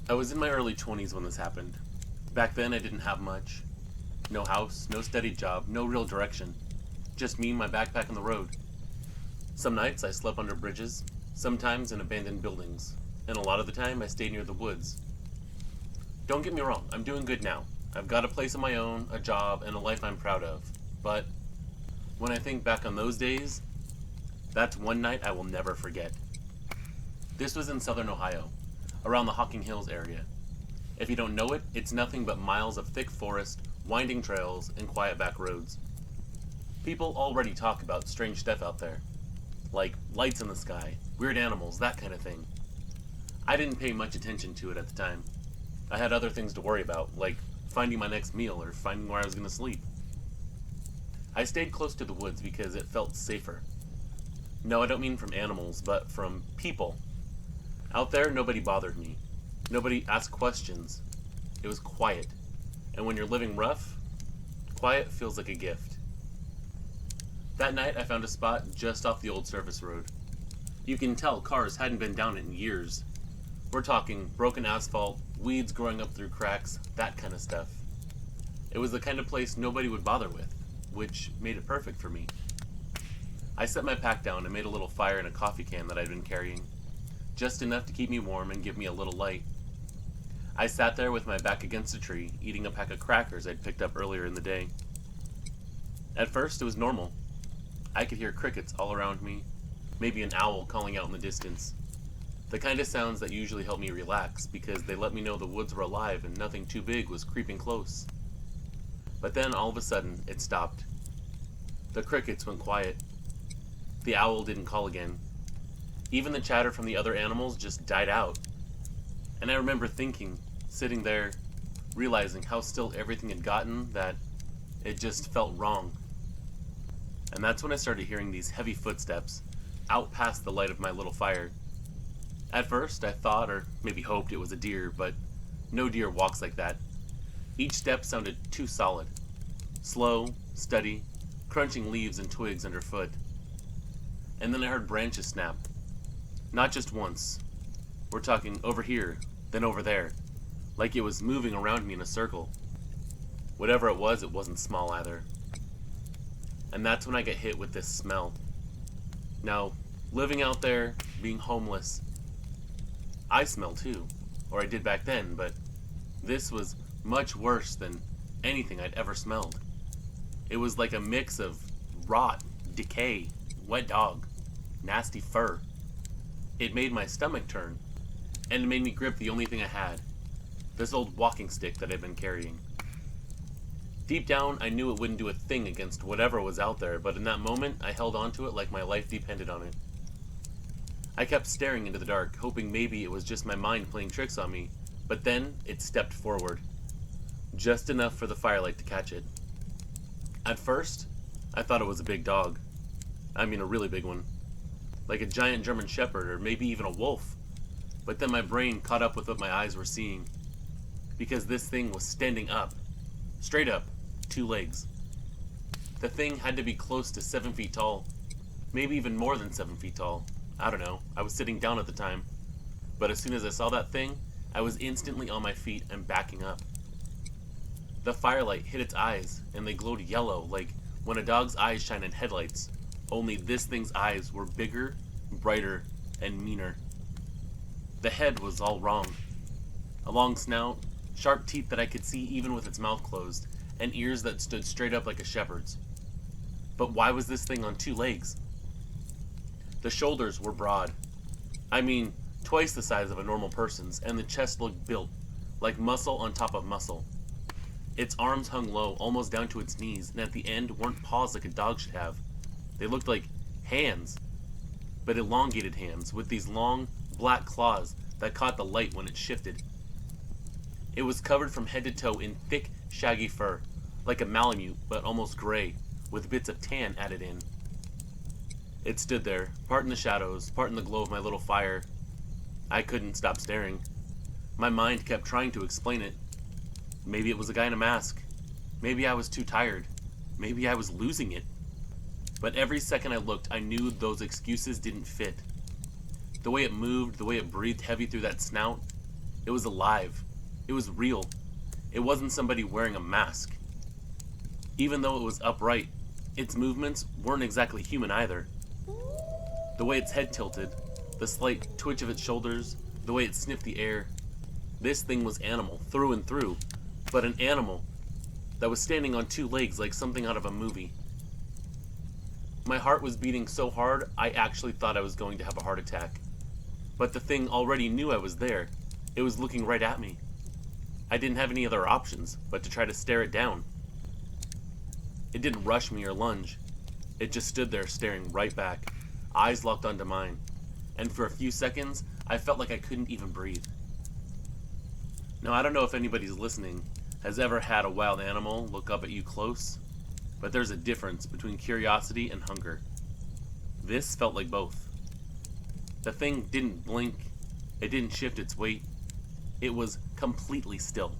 I was in my early 20s when this happened. Back then, I didn't have much. No house, no steady job, no real direction. Just me and my backpack on the road. Some nights I slept under bridges, sometimes in abandoned buildings, and a lot of the time I stayed near the woods. Don't get me wrong, I'm doing good now. I've got a place of my own, a job, and a life I'm proud of. But when I think back on those days, that's one night I will never forget. This was in southern Ohio, around the Hocking Hills area. If you don't know it, it's nothing but miles of thick forest, winding trails, and quiet back roads. People already talk about strange stuff out there, like lights in the sky, weird animals, that kind of thing. I didn't pay much attention to it at the time. I had other things to worry about, like finding my next meal or finding where I was going to sleep. I stayed close to the woods because it felt safer. No, I don't mean from animals, but from people. Out there, nobody bothered me. Nobody asked questions. It was quiet. And when you're living rough, quiet feels like a gift. That night, I found a spot just off the old service road. You can tell cars hadn't been down it in years. We're talking broken asphalt, weeds growing up through cracks, that kind of stuff. It was the kind of place nobody would bother with, which made it perfect for me. I set my pack down and made a little fire in a coffee can that I'd been carrying, just enough to keep me warm and give me a little light. I sat there with my back against a tree, eating a pack of crackers I'd picked up earlier in the day. At first, it was normal. I could hear crickets all around me, maybe an owl calling out in the distance. The kind of sounds that usually help me relax because they let me know the woods were alive and nothing too big was creeping close. But then all of a sudden, it stopped. The crickets went quiet. The owl didn't call again. Even the chatter from the other animals just died out. And I remember thinking, sitting there, realizing how still everything had gotten, that it just felt wrong. And that's when I started hearing these heavy footsteps out past the light of my little fire. At first, I thought, or maybe hoped, it was a deer, but no deer walks like that. Each step sounded too solid. Slow, steady, crunching leaves and twigs underfoot. And then I heard branches snap. Not just once. We're talking over here, then over there, like it was moving around me in a circle. Whatever it wasn't small either. And that's when I get hit with this smell. Now, living out there, being homeless, I smell too, or I did back then, but this was much worse than anything I'd ever smelled. It was like a mix of rot, decay, wet dog, nasty fur. It made my stomach turn, and it made me grip the only thing I had, this old walking stick that I'd been carrying. Deep down, I knew it wouldn't do a thing against whatever was out there, but in that moment, I held onto it like my life depended on it. I kept staring into the dark, hoping maybe it was just my mind playing tricks on me, but then it stepped forward. Just enough for the firelight to catch it. At first, I thought it was a big dog. I mean a really big one. Like a giant German shepherd or maybe even a wolf. But then my brain caught up with what my eyes were seeing. Because this thing was standing up. Straight up, 2 legs. The thing had to be close to 7 feet tall. Maybe even more than 7 feet tall. I don't know, I was sitting down at the time. But as soon as I saw that thing, I was instantly on my feet and backing up. The firelight hit its eyes, and they glowed yellow like when a dog's eyes shine in headlights. Only this thing's eyes were bigger, brighter, and meaner. The head was all wrong. A long snout, sharp teeth that I could see even with its mouth closed, and ears that stood straight up like a shepherd's. But why was this thing on 2 legs? The shoulders were broad. I mean, twice the size of a normal person's, and the chest looked built, like muscle on top of muscle. Its arms hung low, almost down to its knees, and at the end weren't paws like a dog should have. They looked like hands, but elongated hands with these long, black claws that caught the light when it shifted. It was covered from head to toe in thick, shaggy fur, like a Malamute, but almost gray, with bits of tan added in. It stood there, part in the shadows, part in the glow of my little fire. I couldn't stop staring. My mind kept trying to explain it. Maybe it was a guy in a mask. Maybe I was too tired. Maybe I was losing it. But every second I looked, I knew those excuses didn't fit. The way it moved, the way it breathed heavy through that snout, It was alive. It was real. It wasn't somebody wearing a mask. Even though it was upright, its movements weren't exactly human either. The way its head tilted, the slight twitch of its shoulders, the way it sniffed the air. This thing was animal, through and through, but an animal that was standing on two legs like something out of a movie. My heart was beating so hard, I actually thought I was going to have a heart attack. But the thing already knew I was there. It was looking right at me. I didn't have any other options but to try to stare it down. It didn't rush me or lunge. It just stood there staring right back, eyes locked onto mine. And for a few seconds, I felt like I couldn't even breathe. Now, I don't know if anybody's listening has ever had a wild animal look up at you close, but there's a difference between curiosity and hunger. This felt like both. The thing didn't blink. It didn't shift its weight. It was completely still,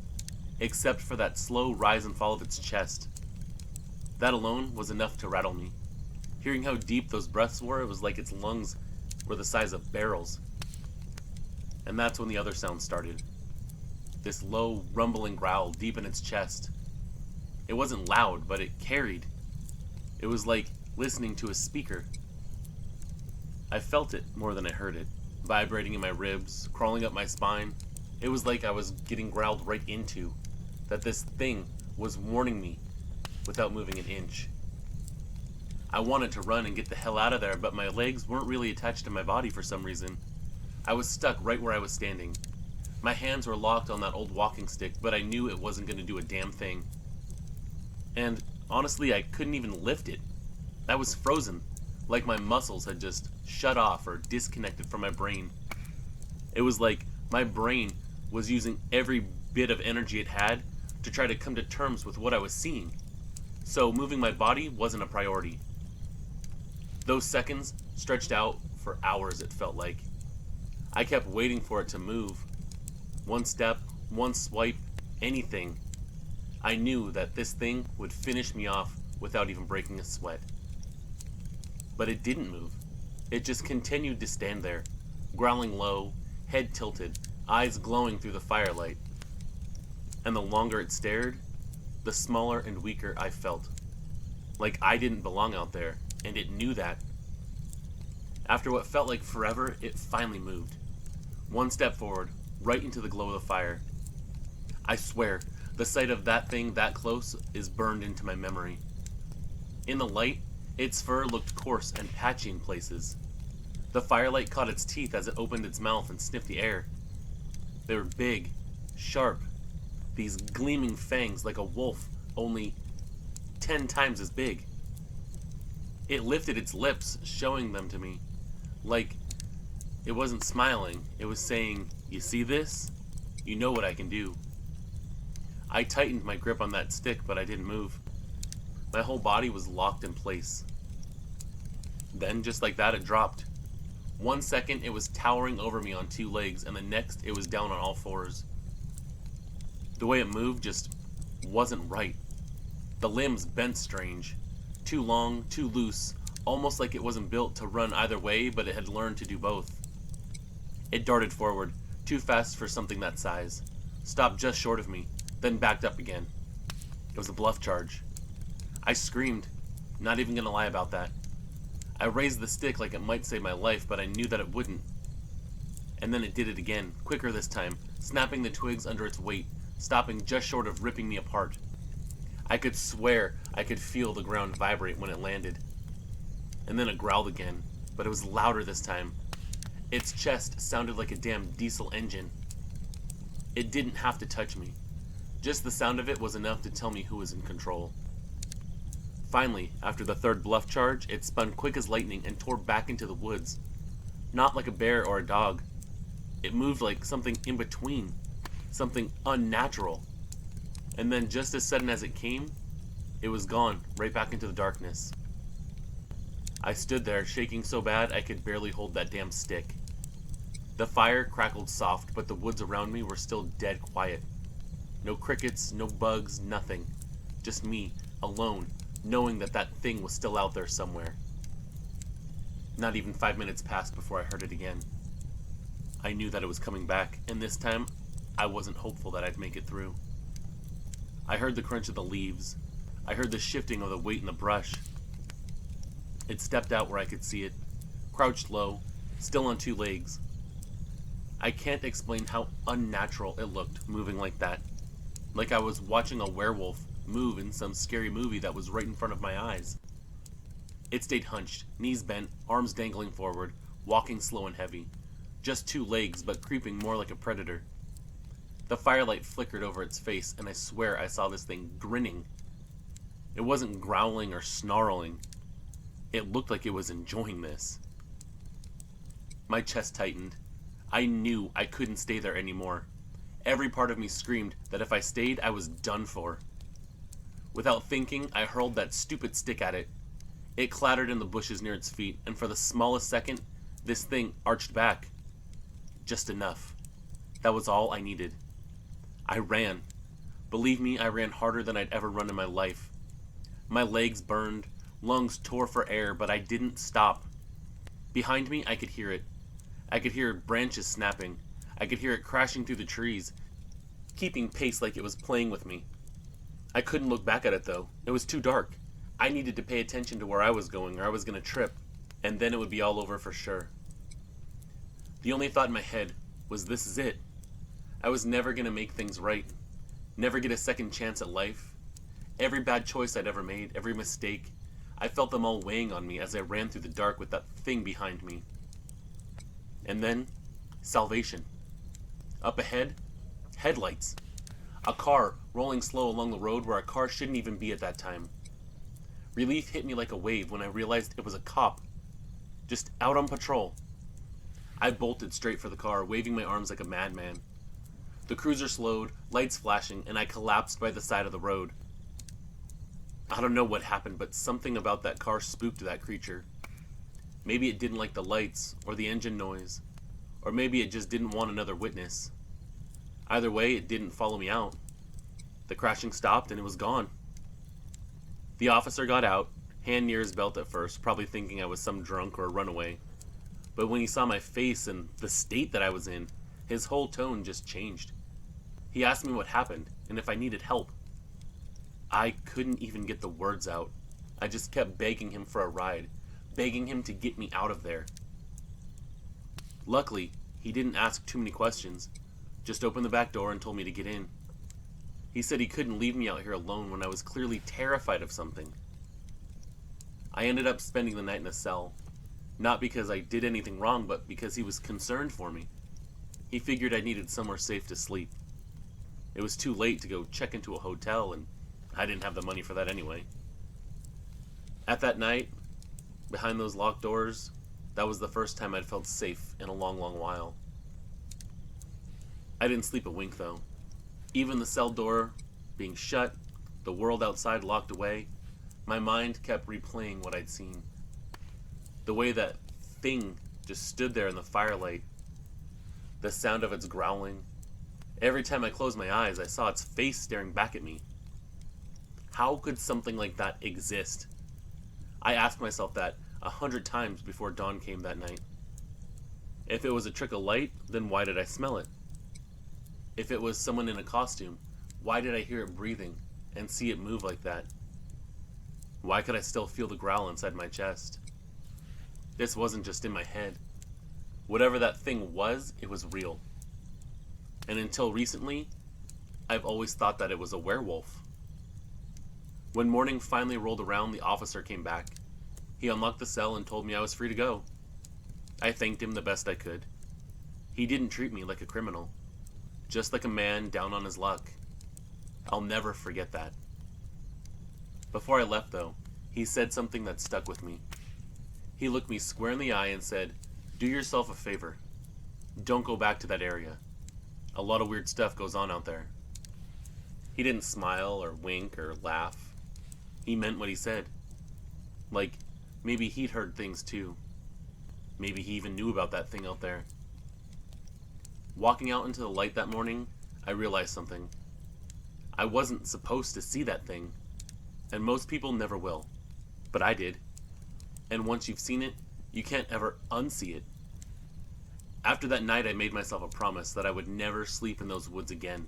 except for that slow rise and fall of its chest. That alone was enough to rattle me. Hearing how deep those breaths were, it was like its lungs were the size of barrels. And that's when the other sound started. This low, rumbling growl deep in its chest. It wasn't loud, but it carried. It was like listening to a speaker. I felt it more than I heard it, vibrating in my ribs, crawling up my spine. It was like I was getting growled right into, that this thing was warning me without moving an inch. I wanted to run and get the hell out of there, but my legs weren't really attached to my body for some reason. I was stuck right where I was standing. My hands were locked on that old walking stick, but I knew it wasn't going to do a damn thing. And honestly, I couldn't even lift it. I was frozen, like my muscles had just shut off or disconnected from my brain. It was like my brain was using every bit of energy it had to try to come to terms with what I was seeing. So moving my body wasn't a priority. Those seconds stretched out for hours, it felt like. I kept waiting for it to move. One step, one swipe, anything. I knew that this thing would finish me off without even breaking a sweat. But it didn't move. It just continued to stand there, growling low, head tilted, eyes glowing through the firelight. And the longer it stared, the smaller and weaker I felt. Like I didn't belong out there, and it knew that. After what felt like forever, it finally moved. One step forward, right into the glow of the fire. I swear, the sight of that thing that close is burned into my memory. In the light, its fur looked coarse and patchy in places. The firelight caught its teeth as it opened its mouth and sniffed the air. They were big, sharp, these gleaming fangs like a wolf, only 10 times as big. It lifted its lips, showing them to me. Like, it wasn't smiling, it was saying, "You see this? You know what I can do." I tightened my grip on that stick, but I didn't move. My whole body was locked in place. Then, just like that, it dropped. 1 second, it was towering over me on two legs, and the next, it was down on all fours. The way it moved just wasn't right. The limbs bent strange. Too long, too loose, almost like it wasn't built to run either way, but it had learned to do both. It darted forward, too fast for something that size, stopped just short of me, then backed up again. It was a bluff charge. I screamed, not even gonna lie about that. I raised the stick like it might save my life, but I knew that it wouldn't. And then it did it again, quicker this time, snapping the twigs under its weight, stopping just short of ripping me apart. I could swear I could feel the ground vibrate when it landed. And then it growled again, but it was louder this time. Its chest sounded like a damn diesel engine. It didn't have to touch me. Just the sound of it was enough to tell me who was in control. Finally, after the third bluff charge, it spun quick as lightning and tore back into the woods. Not like a bear or a dog. It moved like something in between. Something unnatural. And then just as sudden as it came, it was gone, right back into the darkness. I stood there, shaking so bad I could barely hold that damn stick. The fire crackled soft, but the woods around me were still dead quiet. No crickets, no bugs, nothing. Just me, alone, knowing that that thing was still out there somewhere. Not even 5 minutes passed before I heard it again. I knew that it was coming back, and this time, I wasn't hopeful that I'd make it through. I heard the crunch of the leaves. I heard the shifting of the weight in the brush. It stepped out where I could see it, crouched low, still on two legs. I can't explain how unnatural it looked, moving like that. Like I was watching a werewolf move in some scary movie that was right in front of my eyes. It stayed hunched, knees bent, arms dangling forward, walking slow and heavy. Just two legs, but creeping more like a predator. The firelight flickered over its face, and I swear I saw this thing grinning. It wasn't growling or snarling. It looked like it was enjoying this. My chest tightened. I knew I couldn't stay there anymore. Every part of me screamed that if I stayed, I was done for. Without thinking, I hurled that stupid stick at it. It clattered in the bushes near its feet, and for the smallest second, this thing arched back. Just enough. That was all I needed. I ran. Believe me, I ran harder than I'd ever run in my life. My legs burned, lungs tore for air, but I didn't stop. Behind me, I could hear it. I could hear branches snapping. I could hear it crashing through the trees, keeping pace like it was playing with me. I couldn't look back at it, though. It was too dark. I needed to pay attention to where I was going, or I was going to trip, and then it would be all over for sure. The only thought in my head was, this is it. I was never going to make things right, never get a second chance at life. Every bad choice I'd ever made, every mistake, I felt them all weighing on me as I ran through the dark with that thing behind me. And then, salvation. Up ahead, headlights. A car rolling slow along the road where a car shouldn't even be at that time. Relief hit me like a wave when I realized it was a cop, just out on patrol. I bolted straight for the car, waving my arms like a madman. The cruiser slowed, lights flashing, and I collapsed by the side of the road. I don't know what happened, but something about that car spooked that creature. Maybe it didn't like the lights, or the engine noise, or maybe it just didn't want another witness. Either way, it didn't follow me out. The crashing stopped and it was gone. The officer got out, hand near his belt at first, probably thinking I was some drunk or a runaway. But when he saw my face and the state that I was in, his whole tone just changed. He asked me what happened and if I needed help. I couldn't even get the words out. I just kept begging him for a ride, begging him to get me out of there. Luckily, he didn't ask too many questions, just opened the back door and told me to get in. He said he couldn't leave me out here alone when I was clearly terrified of something. I ended up spending the night in a cell, not because I did anything wrong, but because he was concerned for me. He figured I needed somewhere safe to sleep. It was too late to go check into a hotel, and I didn't have the money for that anyway. At that night, behind those locked doors, that was the first time I'd felt safe in a long, long while. I didn't sleep a wink, though. Even the cell door being shut, the world outside locked away, my mind kept replaying what I'd seen. The way that thing just stood there in the firelight, the sound of its growling. Every time I closed my eyes, I saw its face staring back at me. How could something like that exist? I asked myself that 100 times before dawn came that night. If it was a trick of light, then why did I smell it? If it was someone in a costume, why did I hear it breathing and see it move like that? Why could I still feel the growl inside my chest? This wasn't just in my head. Whatever that thing was, it was real. And until recently, I've always thought that it was a werewolf. When morning finally rolled around, the officer came back. He unlocked the cell and told me I was free to go. I thanked him the best I could. He didn't treat me like a criminal, just like a man down on his luck. I'll never forget that. Before I left, though, he said something that stuck with me. He looked me square in the eye and said, "Do yourself a favor. Don't go back to that area. A lot of weird stuff goes on out there." He didn't smile or wink or laugh. He meant what he said. Like, maybe he'd heard things too. Maybe he even knew about that thing out there. Walking out into the light that morning, I realized something. I wasn't supposed to see that thing, and most people never will. But I did. And once you've seen it, you can't ever unsee it. After that night, I made myself a promise that I would never sleep in those woods again.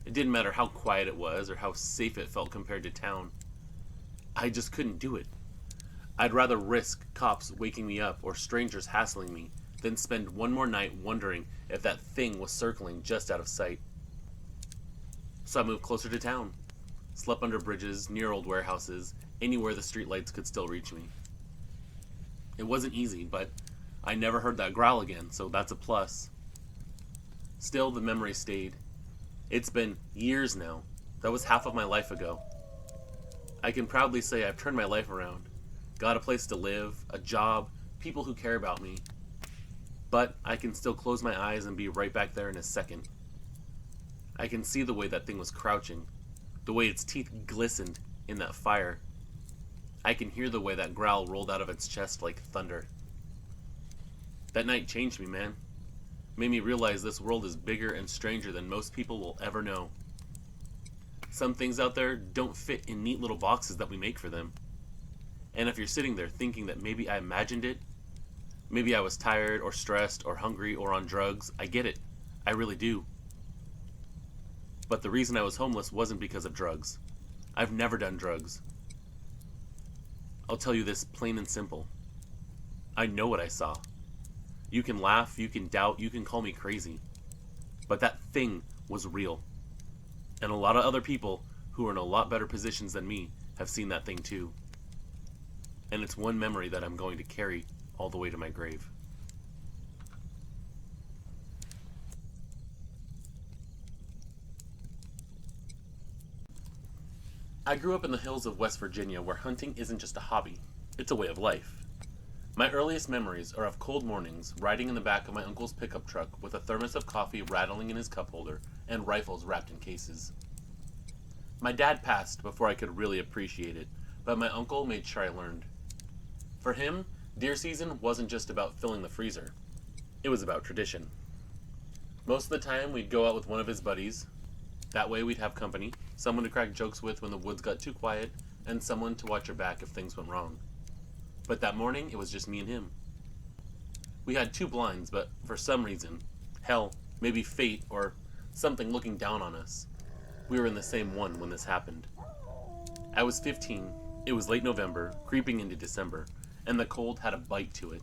It didn't matter how quiet it was or how safe it felt compared to town. I just couldn't do it. I'd rather risk cops waking me up or strangers hassling me than spend one more night wondering if that thing was circling just out of sight. So I moved closer to town, slept under bridges, near old warehouses, anywhere the streetlights could still reach me. It wasn't easy, but I never heard that growl again, so that's a plus. Still, the memory stayed. It's been years now. That was half of my life ago. I can proudly say I've turned my life around. Got a place to live, a job, people who care about me. But I can still close my eyes and be right back there in a second. I can see the way that thing was crouching, the way its teeth glistened in that fire. I can hear the way that growl rolled out of its chest like thunder. That night changed me, man. Made me realize this world is bigger and stranger than most people will ever know. Some things out there don't fit in neat little boxes that we make for them. And if you're sitting there thinking that maybe I imagined it, maybe I was tired or stressed or hungry or on drugs, I get it. I really do. But the reason I was homeless wasn't because of drugs. I've never done drugs. I'll tell you this plain and simple. I know what I saw. You can laugh, you can doubt, you can call me crazy. But that thing was real. And a lot of other people who are in a lot better positions than me have seen that thing too. And it's one memory that I'm going to carry all the way to my grave. I grew up in the hills of West Virginia where hunting isn't just a hobby, it's a way of life. My earliest memories are of cold mornings riding in the back of my uncle's pickup truck with a thermos of coffee rattling in his cup holder and rifles wrapped in cases. My dad passed before I could really appreciate it, but my uncle made sure I learned. For him, deer season wasn't just about filling the freezer. It was about tradition. Most of the time, we'd go out with one of his buddies. That way we'd have company, someone to crack jokes with when the woods got too quiet, and someone to watch your back if things went wrong. But that morning, it was just me and him. We had 2 blinds, but for some reason, hell, maybe fate, or something looking down on us, we were in the same one when this happened. I was 15, it was late November, creeping into December, and the cold had a bite to it.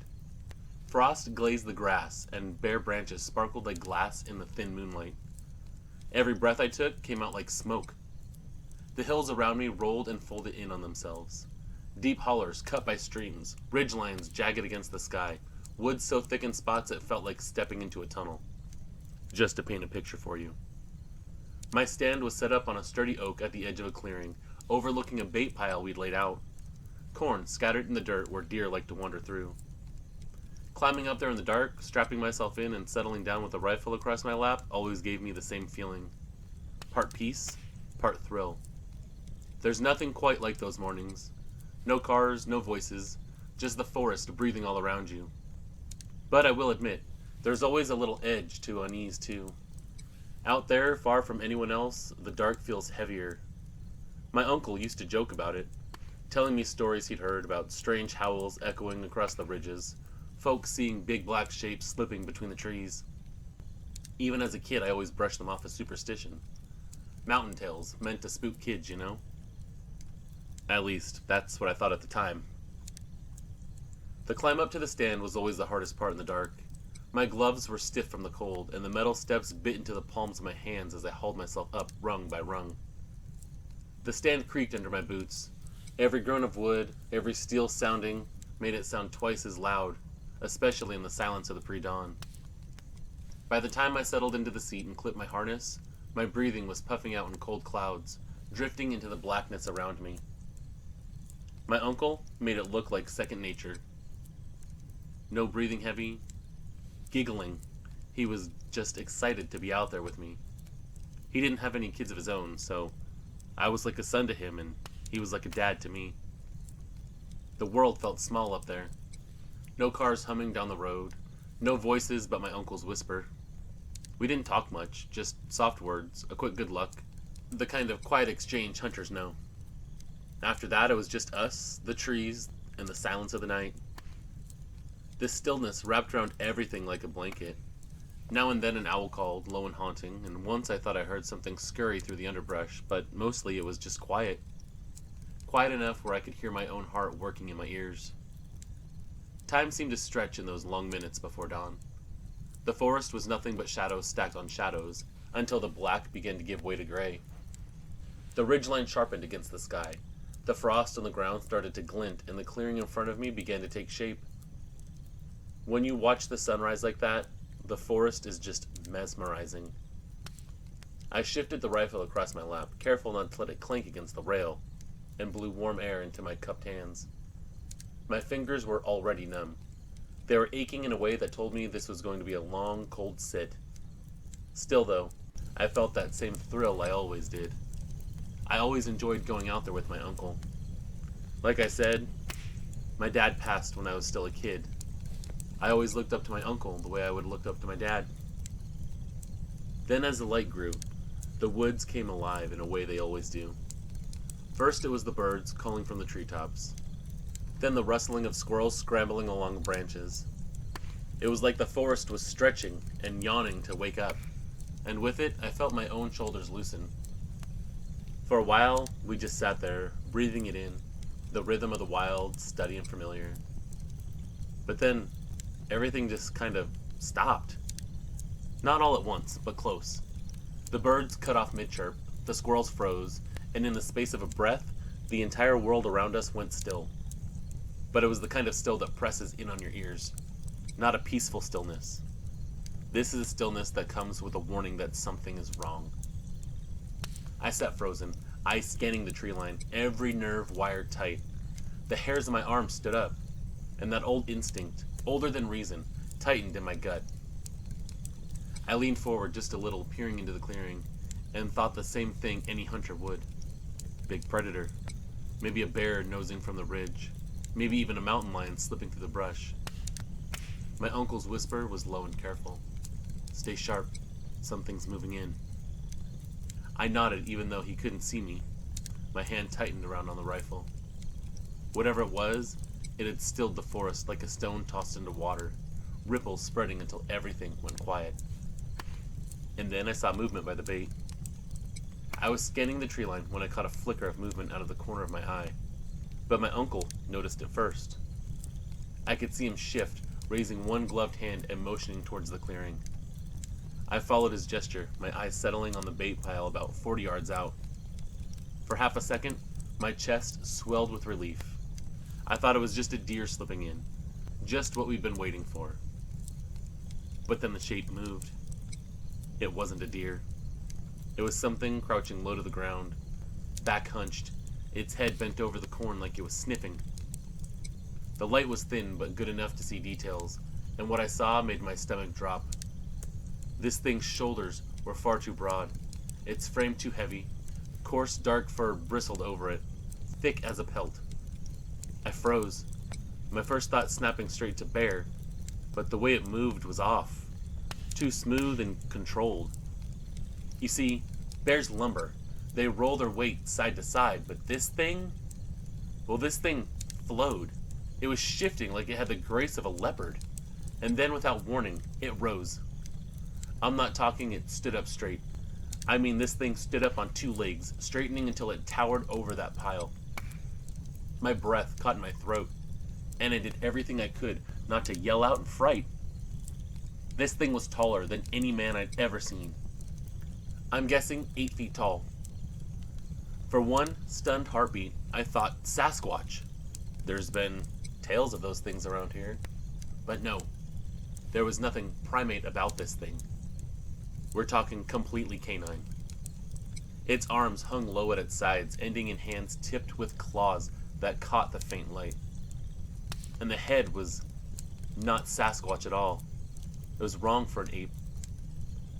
Frost glazed the grass, and bare branches sparkled like glass in the thin moonlight. Every breath I took came out like smoke. The hills around me rolled and folded in on themselves. Deep hollers cut by streams, ridge lines jagged against the sky, woods so thick in spots it felt like stepping into a tunnel. Just to paint a picture for you. My stand was set up on a sturdy oak at the edge of a clearing, overlooking a bait pile we'd laid out. Corn scattered in the dirt where deer like to wander through. Climbing up there in the dark, strapping myself in and settling down with a rifle across my lap always gave me the same feeling. Part peace, part thrill. There's nothing quite like those mornings. No cars, no voices, just the forest breathing all around you. But I will admit, there's always a little edge to unease too. Out there, far from anyone else, the dark feels heavier. My uncle used to joke about it, telling me stories he'd heard about strange howls echoing across the ridges, folks seeing big black shapes slipping between the trees. Even as a kid, I always brushed them off as superstition. Mountain tales, meant to spook kids, you know? At least, that's what I thought at the time. The climb up to the stand was always the hardest part in the dark. My gloves were stiff from the cold, and the metal steps bit into the palms of my hands as I hauled myself up rung by rung. The stand creaked under my boots. Every groan of wood, every steel sounding, made it sound twice as loud, especially in the silence of the pre-dawn. By the time I settled into the seat and clipped my harness, my breathing was puffing out in cold clouds, drifting into the blackness around me. My uncle made it look like second nature. No breathing heavy, giggling. He was just excited to be out there with me. He didn't have any kids of his own, so I was like a son to him and he was like a dad to me. The world felt small up there. No cars humming down the road, no voices but my uncle's whisper. We didn't talk much, just soft words, a quick good luck, the kind of quiet exchange hunters know. After that, it was just us, the trees, and the silence of the night. This stillness wrapped around everything like a blanket. Now and then an owl called, low and haunting, and once I thought I heard something scurry through the underbrush, but mostly it was just quiet. Quiet enough where I could hear my own heart working in my ears. Time seemed to stretch in those long minutes before dawn. The forest was nothing but shadows stacked on shadows, until the black began to give way to gray. The ridgeline sharpened against the sky. The frost on the ground started to glint, and the clearing in front of me began to take shape. When you watch the sunrise like that, the forest is just mesmerizing. I shifted the rifle across my lap, careful not to let it clank against the rail, and blew warm air into my cupped hands. My fingers were already numb. They were aching in a way that told me this was going to be a long, cold sit. Still, though, I felt that same thrill I always did. I always enjoyed going out there with my uncle. Like I said, my dad passed when I was still a kid. I always looked up to my uncle the way I would look up to my dad. Then as the light grew, the woods came alive in a way they always do. First it was the birds calling from the treetops. Then the rustling of squirrels scrambling along the branches. It was like the forest was stretching and yawning to wake up, and with it I felt my own shoulders loosen. For a while, we just sat there, breathing it in, the rhythm of the wild, steady and familiar. But then, everything just kind of stopped. Not all at once, but close. The birds cut off mid-chirp, the squirrels froze, and in the space of a breath, the entire world around us went still. But it was the kind of still that presses in on your ears, not a peaceful stillness. This is a stillness that comes with a warning that something is wrong. I sat frozen, eyes scanning the tree line, every nerve wired tight. The hairs on my arms stood up, and that old instinct, older than reason, tightened in my gut. I leaned forward just a little, peering into the clearing, and thought the same thing any hunter would. Big predator. Maybe a bear nosing from the ridge. Maybe even a mountain lion slipping through the brush. My uncle's whisper was low and careful. Stay sharp. Something's moving in. I nodded even though he couldn't see me. My hand tightened around on the rifle. Whatever it was, it had stilled the forest like a stone tossed into water, ripples spreading until everything went quiet. And then I saw movement by the bait. I was scanning the tree line when I caught a flicker of movement out of the corner of my eye. But my uncle noticed it first. I could see him shift, raising one gloved hand and motioning towards the clearing. I followed his gesture, my eyes settling on the bait pile about 40 yards out. For half a second, my chest swelled with relief. I thought it was just a deer slipping in, just what we'd been waiting for. But then the shape moved. It wasn't a deer. It was something crouching low to the ground, back hunched, its head bent over the corn like it was sniffing. The light was thin but good enough to see details, and what I saw made my stomach drop. This thing's shoulders were far too broad, its frame too heavy, coarse dark fur bristled over it, thick as a pelt. I froze, my first thought snapping straight to bear, but the way it moved was off, too smooth and controlled. You see, bears lumber. They roll their weight side to side, but this thing flowed. It was shifting like it had the grace of a leopard. And then without warning, it rose. I'm not talking it stood up straight. I mean this thing stood up on two legs, straightening until it towered over that pile. My breath caught in my throat, and I did everything I could not to yell out in fright. This thing was taller than any man I'd ever seen. I'm guessing 8 feet tall. For one stunned heartbeat, I thought Sasquatch. There's been tales of those things around here. But no, there was nothing primate about this thing. We're talking completely canine. Its arms hung low at its sides, ending in hands tipped with claws that caught the faint light. And the head was not Sasquatch at all. It was wrong for an ape.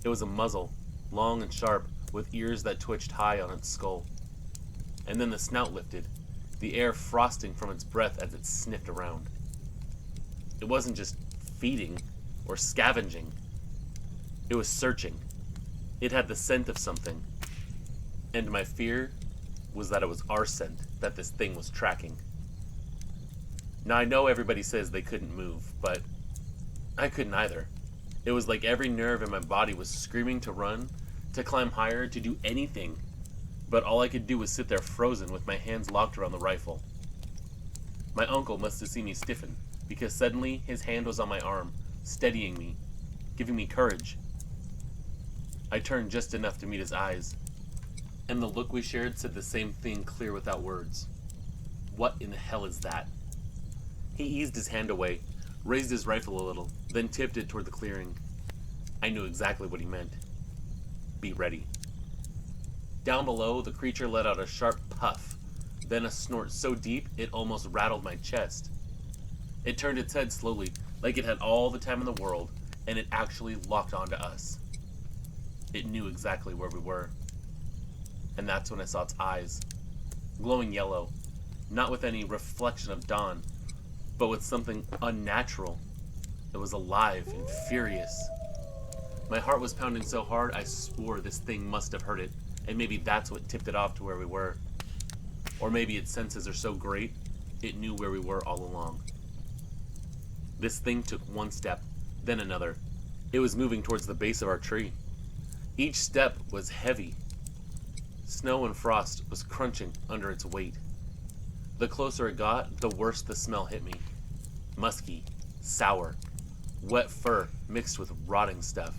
It was a muzzle, long and sharp, with ears that twitched high on its skull. And then the snout lifted, the air frosting from its breath as it sniffed around. It wasn't just feeding or scavenging. It was searching. It had the scent of something. And my fear was that it was our scent that this thing was tracking. Now I know everybody says they couldn't move, but I couldn't either. It was like every nerve in my body was screaming to run, to climb higher, to do anything. But all I could do was sit there frozen with my hands locked around the rifle. My uncle must have seen me stiffen, because suddenly his hand was on my arm, steadying me, giving me courage. I turned just enough to meet his eyes, and the look we shared said the same thing clear without words. What in the hell is that? He eased his hand away, raised his rifle a little, then tipped it toward the clearing. I knew exactly what he meant. Be ready. Down below, the creature let out a sharp puff, then a snort so deep it almost rattled my chest. It turned its head slowly, like it had all the time in the world, and it actually locked onto us. It knew exactly where we were. And that's when I saw its eyes, glowing yellow, not with any reflection of dawn, but with something unnatural. It was alive and furious. My heart was pounding so hard I swore this thing must have heard it, and maybe that's what tipped it off to where we were. Or maybe its senses are so great, it knew where we were all along. This thing took one step, then another. It was moving towards the base of our tree. Each step was heavy. Snow and frost was crunching under its weight. The closer it got, the worse the smell hit me. Musky, sour, wet fur mixed with rotting stuff.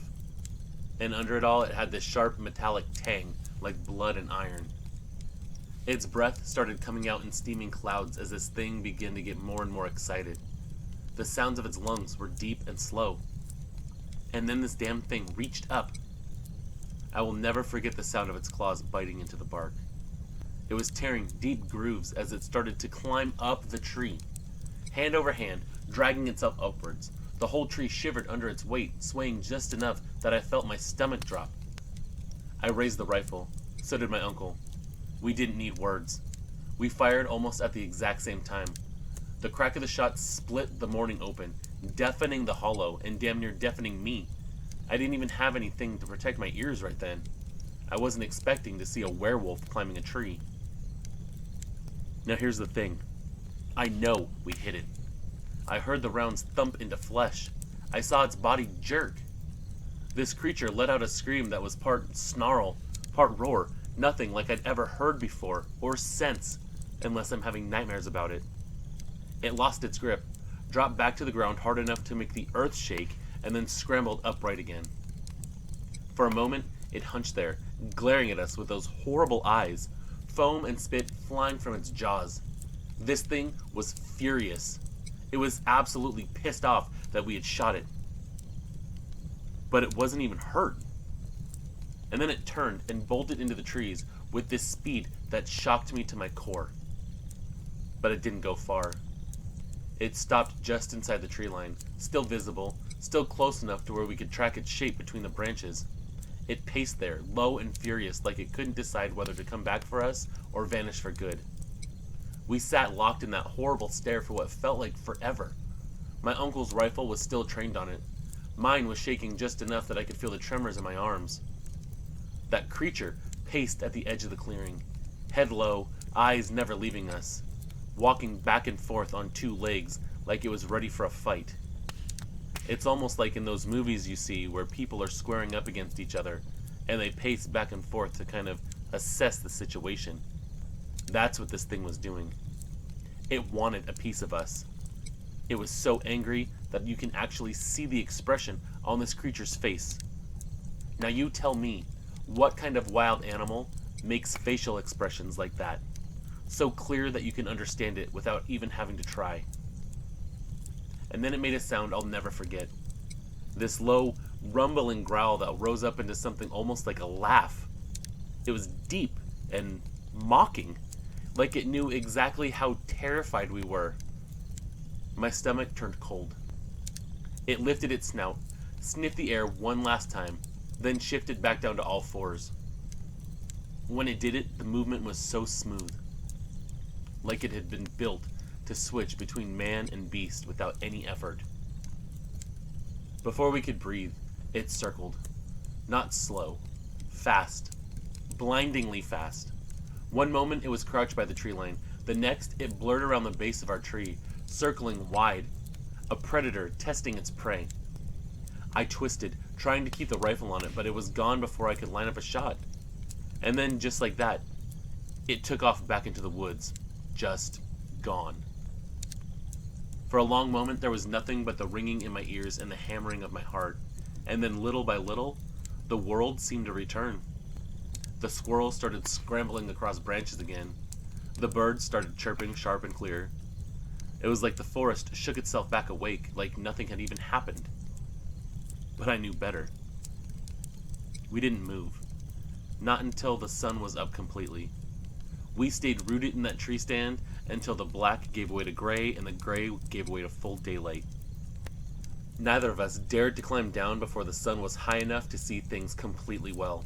And under it all, it had this sharp metallic tang, like blood and iron. Its breath started coming out in steaming clouds as this thing began to get more and more excited. The sounds of its lungs were deep and slow. And then this damn thing reached up. I will never forget the sound of its claws biting into the bark. It was tearing deep grooves as it started to climb up the tree. Hand over hand, dragging itself upwards. The whole tree shivered under its weight, swaying just enough that I felt my stomach drop. I raised the rifle. So did my uncle. We didn't need words. We fired almost at the exact same time. The crack of the shot split the morning open, deafening the hollow and damn near deafening me. I didn't even have anything to protect my ears right then. I wasn't expecting to see a werewolf climbing a tree. Now here's the thing. I know we hit it. I heard the rounds thump into flesh. I saw its body jerk. This creature let out a scream that was part snarl, part roar, nothing like I'd ever heard before or since, unless I'm having nightmares about it. It lost its grip, dropped back to the ground hard enough to make the earth shake, and then scrambled upright again. For a moment, it hunched there, glaring at us with those horrible eyes, foam and spit flying from its jaws. This thing was furious. It was absolutely pissed off that we had shot it. But it wasn't even hurt. And then it turned and bolted into the trees with this speed that shocked me to my core. But it didn't go far. It stopped just inside the tree line, still visible, still close enough to where we could track its shape between the branches. It paced there, low and furious, like it couldn't decide whether to come back for us or vanish for good. We sat locked in that horrible stare for what felt like forever. My uncle's rifle was still trained on it. Mine was shaking just enough that I could feel the tremors in my arms. That creature paced at the edge of the clearing, head low, eyes never leaving us, walking back and forth on two legs like it was ready for a fight. It's almost like in those movies you see where people are squaring up against each other and they pace back and forth to kind of assess the situation. That's what this thing was doing. It wanted a piece of us. It was so angry that you can actually see the expression on this creature's face. Now you tell me, what kind of wild animal makes facial expressions like that? So clear that you can understand it without even having to try. And then it made a sound I'll never forget. This low, rumbling growl that rose up into something almost like a laugh. It was deep and mocking, like it knew exactly how terrified we were. My stomach turned cold. It lifted its snout, sniffed the air one last time, then shifted back down to all fours. When it did it, the movement was so smooth, like it had been built to switch between man and beast without any effort. Before we could breathe, it circled. Not slow. Fast. Blindingly fast. One moment it was crouched by the tree line. The next, it blurred around the base of our tree, circling wide. A predator testing its prey. I twisted, trying to keep the rifle on it, but it was gone before I could line up a shot. And then, just like that, it took off back into the woods. Just gone. For a long moment, there was nothing but the ringing in my ears and the hammering of my heart. And then, little by little, the world seemed to return. The squirrels started scrambling across branches again. The birds started chirping sharp and clear. It was like the forest shook itself back awake, like nothing had even happened. But I knew better. We didn't move. Not until the sun was up completely. We stayed rooted in that tree stand until the black gave way to gray and the gray gave way to full daylight. Neither of us dared to climb down before the sun was high enough to see things completely well.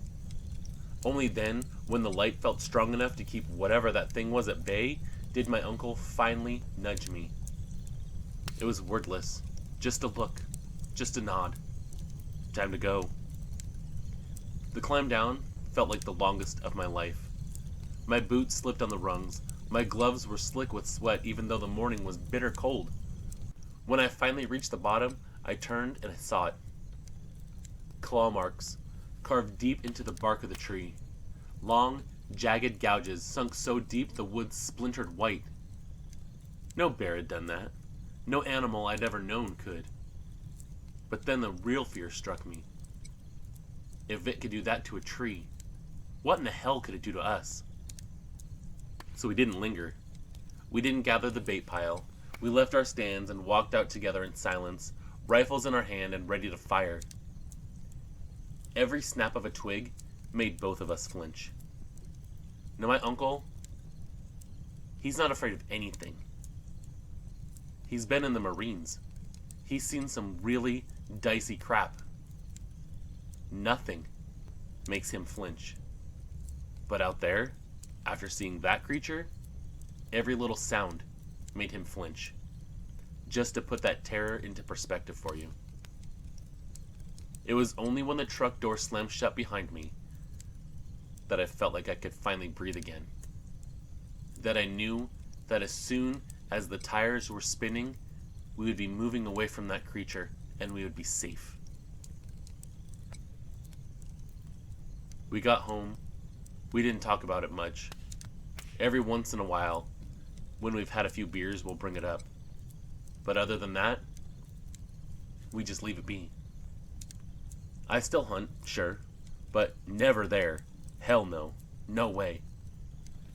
Only then, when the light felt strong enough to keep whatever that thing was at bay, did my uncle finally nudge me. It was wordless. Just a look. Just a nod. Time to go. The climb down felt like the longest of my life. My boots slipped on the rungs. My gloves were slick with sweat even though the morning was bitter cold. When I finally reached the bottom, I turned and I saw it. Claw marks, carved deep into the bark of the tree. Long, jagged gouges sunk so deep the wood splintered white. No bear had done that. No animal I'd ever known could. But then the real fear struck me. If it could do that to a tree, what in the hell could it do to us? So we didn't linger. We didn't gather the bait pile. We left our stands and walked out together in silence, rifles in our hand and ready to fire. Every snap of a twig made both of us flinch. Now my uncle, he's not afraid of anything. He's been in the Marines. He's seen some really dicey crap. Nothing makes him flinch. But out there, after seeing that creature, every little sound made him flinch. Just to put that terror into perspective for you. It was only when the truck door slammed shut behind me that I felt like I could finally breathe again. That I knew that as soon as the tires were spinning, we would be moving away from that creature and we would be safe. We got home. We didn't talk about it much. Every once in a while, when we've had a few beers, we'll bring it up. But other than that, we just leave it be. I still hunt, sure, but never there. Hell no. No way.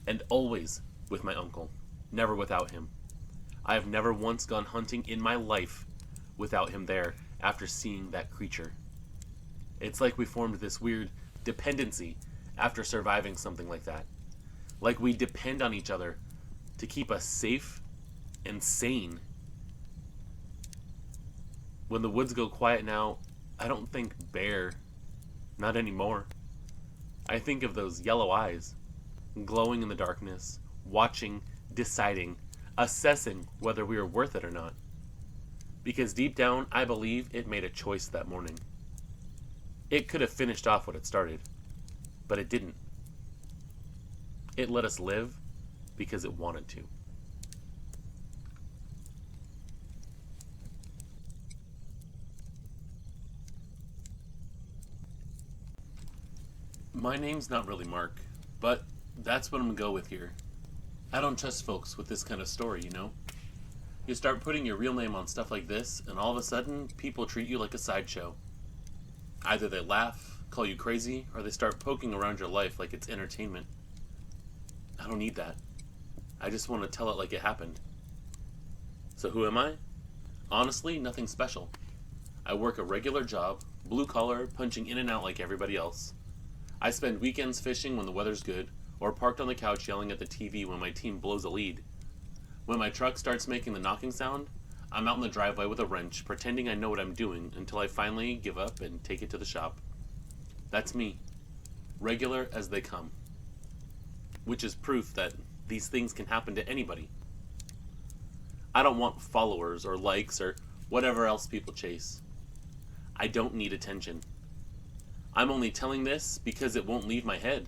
And always with my uncle. Never without him. I have never once gone hunting in my life without him there after seeing that creature. It's like we formed this weird dependency after surviving something like that. Like we depend on each other to keep us safe and sane. When the woods go quiet now, I don't think bear. Not anymore. I think of those yellow eyes, glowing in the darkness, watching, deciding, assessing whether we were worth it or not. Because deep down, I believe it made a choice that morning. It could have finished off what it started, but it didn't. It let us live because it wanted to. My name's not really Mark, but that's what I'm gonna go with here. I don't trust folks with this kind of story, you know? You start putting your real name on stuff like this, and all of a sudden, people treat you like a sideshow. Either they laugh, call you crazy, or they start poking around your life like it's entertainment. I don't need that. I just want to tell it like it happened. So who am I? Honestly, nothing special. I work a regular job, blue collar, punching in and out like everybody else. I spend weekends fishing when the weather's good, or parked on the couch yelling at the TV when my team blows a lead. When my truck starts making the knocking sound, I'm out in the driveway with a wrench, pretending I know what I'm doing until I finally give up and take it to the shop. That's me. Regular as they come. Which is proof that these things can happen to anybody. I don't want followers or likes or whatever else people chase. I don't need attention. I'm only telling this because it won't leave my head.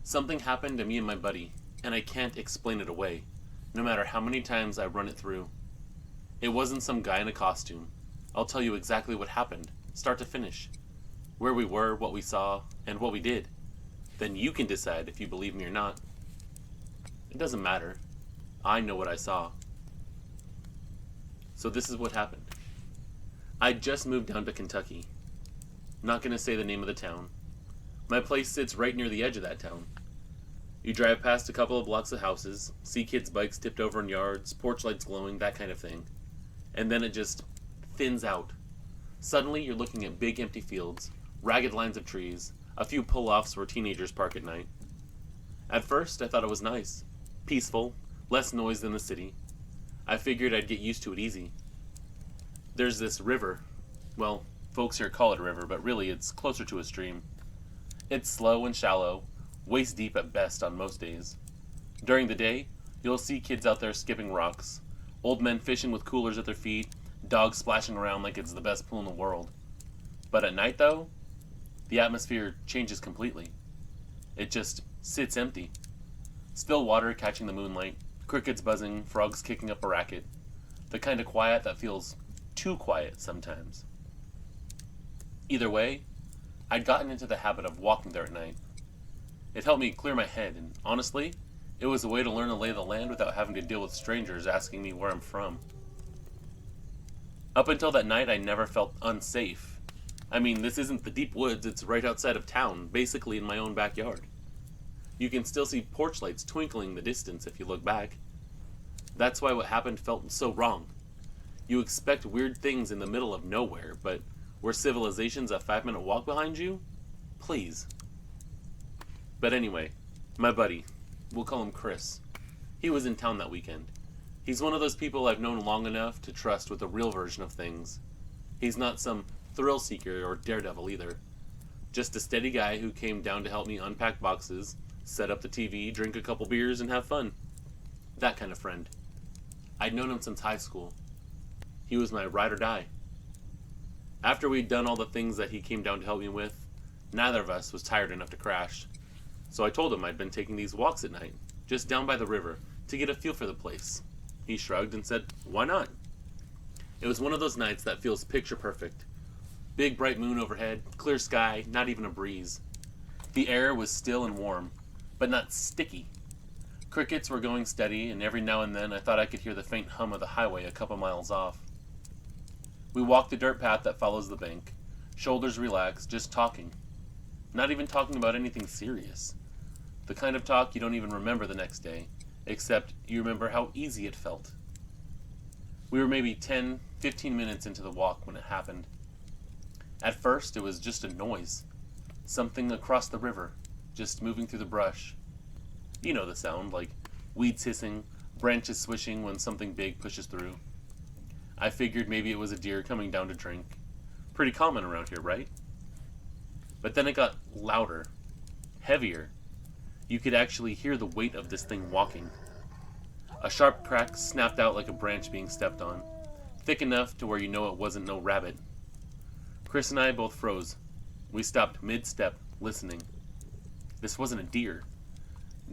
Something happened to me and my buddy, and I can't explain it away, no matter how many times I run it through. It wasn't some guy in a costume. I'll tell you exactly what happened, start to finish. Where we were, what we saw, and what we did. Then you can decide if you believe me or not. It doesn't matter. I know what I saw. So this is what happened. I just moved down to Kentucky. Not gonna say the name of the town. My place sits right near the edge of that town. You drive past a couple of blocks of houses, see kids' bikes tipped over in yards, porch lights glowing, that kind of thing. And then it just thins out. Suddenly you're looking at big empty fields, ragged lines of trees, a few pull-offs where teenagers park at night. At first I thought it was nice. Peaceful, less noise than the city. I figured I'd get used to it easy. There's this river. Well, folks here call it a river, but really it's closer to a stream. It's slow and shallow, waist deep at best on most days. During the day, you'll see kids out there skipping rocks, old men fishing with coolers at their feet, dogs splashing around like it's the best pool in the world. But at night, though, the atmosphere changes completely. It just sits empty. Still water catching the moonlight, crickets buzzing, frogs kicking up a racket. The kind of quiet that feels too quiet sometimes. Either way, I'd gotten into the habit of walking there at night. It helped me clear my head, and honestly, it was a way to learn the lay of the land without having to deal with strangers asking me where I'm from. Up until that night, I never felt unsafe. I mean, this isn't the deep woods, it's right outside of town, basically in my own backyard. You can still see porch lights twinkling in the distance if you look back. That's why what happened felt so wrong. You expect weird things in the middle of nowhere, but where civilization's a 5-minute walk behind you? Please. But anyway, my buddy, we'll call him Chris. He was in town that weekend. He's one of those people I've known long enough to trust with the real version of things. He's not some thrill seeker or daredevil either. Just a steady guy who came down to help me unpack boxes, set up the TV, drink a couple beers, and have fun. That kind of friend. I'd known him since high school. He was my ride or die. After we'd done all the things that he came down to help me with, neither of us was tired enough to crash. So I told him I'd been taking these walks at night, just down by the river, to get a feel for the place. He shrugged and said, "Why not?" It was one of those nights that feels picture perfect. Big bright moon overhead, clear sky, not even a breeze. The air was still and warm, but not sticky. Crickets were going steady, and every now and then I thought I could hear the faint hum of the highway a couple miles off. We walked the dirt path that follows the bank, shoulders relaxed, just talking. Not even talking about anything serious. The kind of talk you don't even remember the next day, except you remember how easy it felt. We were maybe 10, 15 minutes into the walk when it happened. At first, it was just a noise. Something across the river, just moving through the brush. You know the sound, like weeds hissing, branches swishing when something big pushes through. I figured maybe it was a deer coming down to drink. Pretty common around here, right? But then it got louder, heavier. You could actually hear the weight of this thing walking. A sharp crack snapped out like a branch being stepped on, thick enough to where you know it wasn't no rabbit. Chris and I both froze. We stopped mid-step, listening. This wasn't a deer.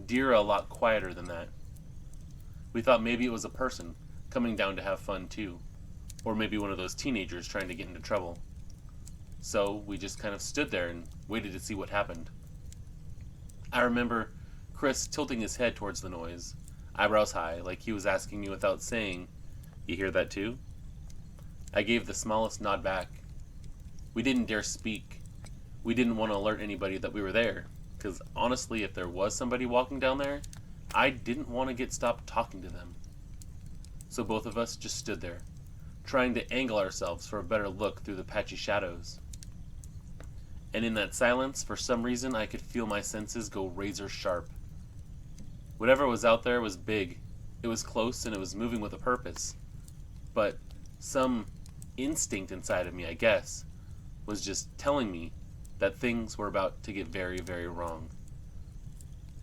Deer are a lot quieter than that. We thought maybe it was a person, coming down to have fun too. Or maybe one of those teenagers trying to get into trouble. So we just kind of stood there and waited to see what happened. I remember Chris tilting his head towards the noise, eyebrows high, like he was asking me without saying, "You hear that too?" I gave the smallest nod back. We didn't dare speak. We didn't want to alert anybody that we were there, because honestly, if there was somebody walking down there, I didn't want to get stopped talking to them. So both of us just stood there, trying to angle ourselves for a better look through the patchy shadows. And in that silence, for some reason, I could feel my senses go razor sharp. Whatever was out there was big. It was close and it was moving with a purpose. But some instinct inside of me, I guess, was just telling me that things were about to get very, very wrong.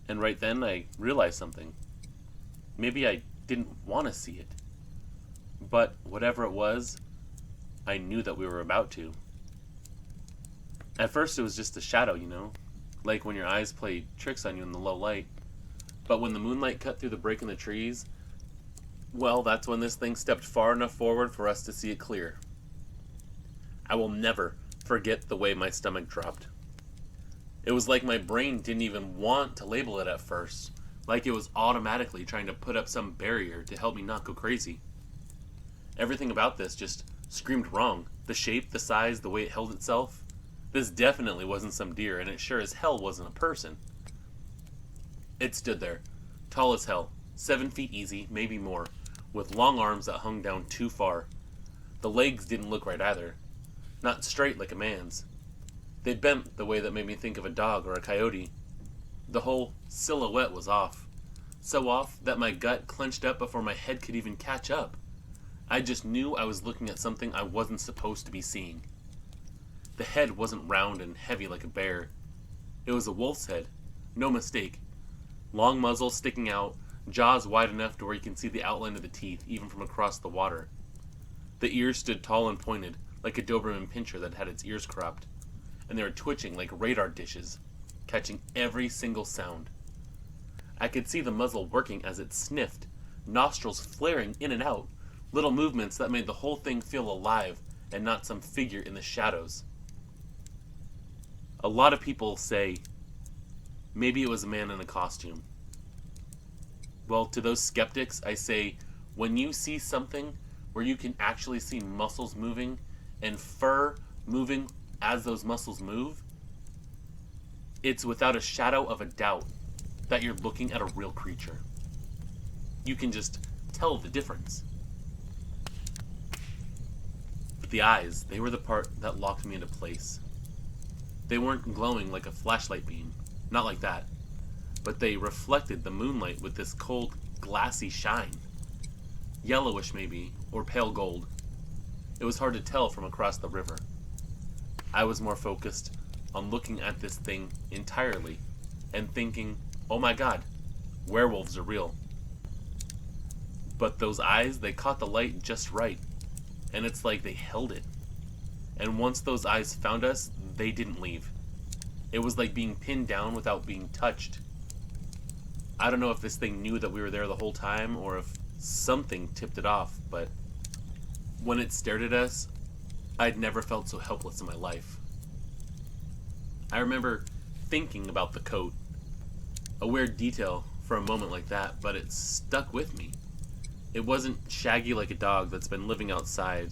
And right then I realized something. Maybe I didn't want to see it. But whatever it was, I knew that we were about to. At first it was just a shadow, you know, like when your eyes play tricks on you in the low light. But when the moonlight cut through the break in the trees, well, that's when this thing stepped far enough forward for us to see it clear. I will never forget the way my stomach dropped. It was like my brain didn't even want to label it at first, like it was automatically trying to put up some barrier to help me not go crazy. Everything about this just screamed wrong. The shape, the size, the way it held itself. This definitely wasn't some deer, and it sure as hell wasn't a person. It stood there, tall as hell, 7 feet easy, maybe more, with long arms that hung down too far. The legs didn't look right either. Not straight like a man's. They bent the way that made me think of a dog or a coyote. The whole silhouette was off. So off that my gut clenched up before my head could even catch up. I just knew I was looking at something I wasn't supposed to be seeing. The head wasn't round and heavy like a bear. It was a wolf's head. No mistake. Long muzzle sticking out, jaws wide enough to where you can see the outline of the teeth even from across the water. The ears stood tall and pointed, like a Doberman pinscher that had its ears cropped, and they were twitching like radar dishes, catching every single sound. I could see the muzzle working as it sniffed, nostrils flaring in and out, little movements that made the whole thing feel alive and not some figure in the shadows. A lot of people say, maybe it was a man in a costume. Well, to those skeptics, I say, when you see something where you can actually see muscles moving and fur moving as those muscles move, it's without a shadow of a doubt that you're looking at a real creature. You can just tell the difference. But the eyes, they were the part that locked me into place. They weren't glowing like a flashlight beam, not like that, but they reflected the moonlight with this cold, glassy shine. Yellowish maybe, or pale gold. It was hard to tell from across the river. I was more focused on looking at this thing entirely and thinking, oh my god, werewolves are real. But those eyes, they caught the light just right, and it's like they held it. And once those eyes found us, they didn't leave. It was like being pinned down without being touched. I don't know if this thing knew that we were there the whole time or if something tipped it off, but when it stared at us, I'd never felt so helpless in my life. I remember thinking about the coat. A weird detail for a moment like that, but it stuck with me. It wasn't shaggy like a dog that's been living outside.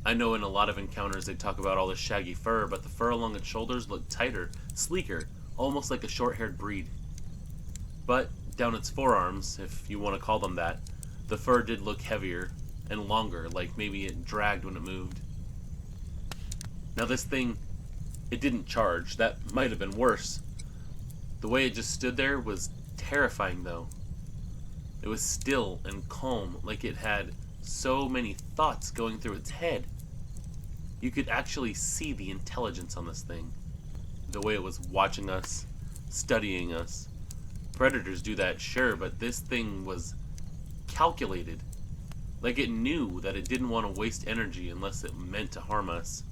I know in a lot of encounters they talk about all the shaggy fur, but the fur along its shoulders looked tighter, sleeker, almost like a short-haired breed. But down its forearms, if you want to call them that, the fur did look heavier and longer, like maybe it dragged when it moved. Now this thing, it didn't charge. That might have been worse. The way it just stood there was terrifying, though. It was still and calm, like it had so many thoughts going through its head. You could actually see the intelligence on this thing. The way it was watching us, studying us. Predators do that, sure, but this thing was calculated. Like it knew that it didn't want to waste energy unless it meant to harm us.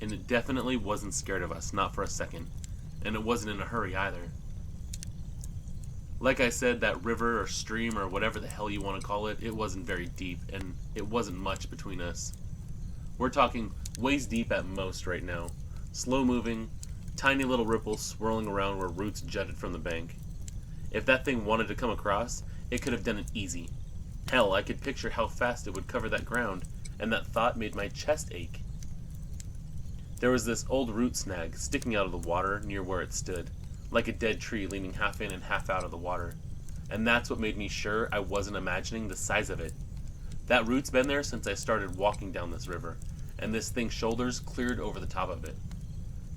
And it definitely wasn't scared of us, not for a second. And it wasn't in a hurry either. Like I said, that river or stream or whatever the hell you want to call it, it wasn't very deep, and it wasn't much between us. We're talking waist deep at most right now. Slow moving, tiny little ripples swirling around where roots jutted from the bank. If that thing wanted to come across, it could have done it easy. Hell, I could picture how fast it would cover that ground, and that thought made my chest ache. There was this old root snag sticking out of the water near where it stood, like a dead tree leaning half in and half out of the water. And that's what made me sure I wasn't imagining the size of it. That root's been there since I started walking down this river, and this thing's shoulders cleared over the top of it.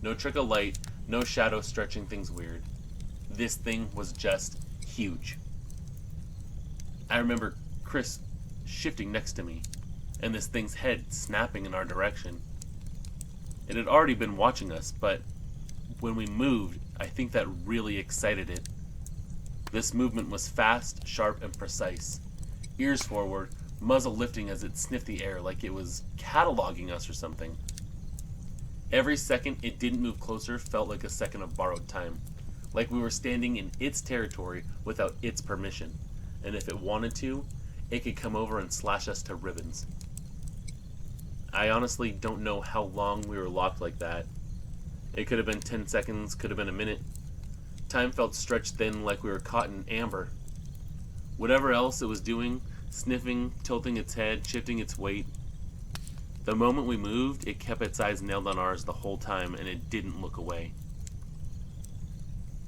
No trick of light, no shadow stretching things weird. This thing was just huge. I remember Chris shifting next to me, and this thing's head snapping in our direction. It had already been watching us, but when we moved, I think that really excited it. This movement was fast, sharp, and precise. Ears forward, muzzle lifting as it sniffed the air like it was cataloging us or something. Every second it didn't move closer felt like a second of borrowed time, like we were standing in its territory without its permission, and if it wanted to, it could come over and slash us to ribbons. I honestly don't know how long we were locked like that. It could have been 10 seconds, could have been a minute. Time felt stretched thin like we were caught in amber. Whatever else it was doing, sniffing, tilting its head, shifting its weight. The moment we moved, it kept its eyes nailed on ours the whole time and it didn't look away.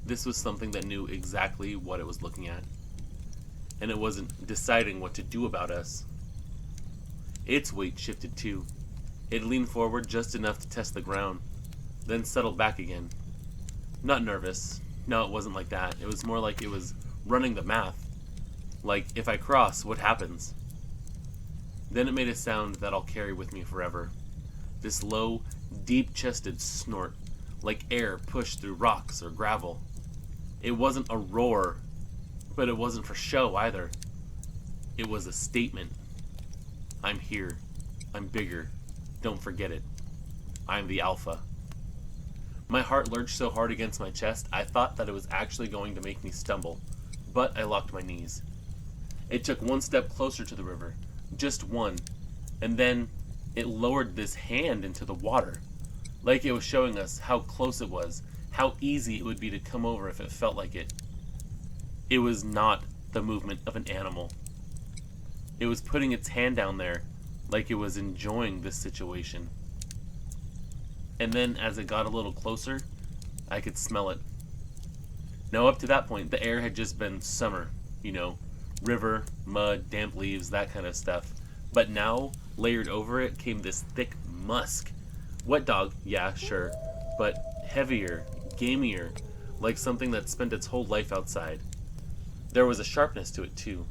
This was something that knew exactly what it was looking at. And it wasn't deciding what to do about us. Its weight shifted too. It leaned forward just enough to test the ground, then settled back again. Not nervous. No, it wasn't like that. It was more like it was running the math. Like, if I cross, what happens? Then it made a sound that I'll carry with me forever. This low, deep-chested snort, like air pushed through rocks or gravel. It wasn't a roar, but it wasn't for show either. It was a statement. I'm here. I'm bigger. Don't forget it. I'm the alpha. My heart lurched so hard against my chest, I thought that it was actually going to make me stumble, but I locked my knees. It took one step closer to the river, just one, and then it lowered this hand into the water, like it was showing us how close it was, how easy it would be to come over if it felt like it. It was not the movement of an animal. It was putting its hand down there like it was enjoying this situation. And then as it got a little closer, I could smell it. Now up to that point, the air had just been summer, river, mud, damp leaves, that kind of stuff. But now, layered over it, came this thick musk. Wet dog, yeah, sure, but heavier, gamier, like something that spent its whole life outside. There was a sharpness to it too,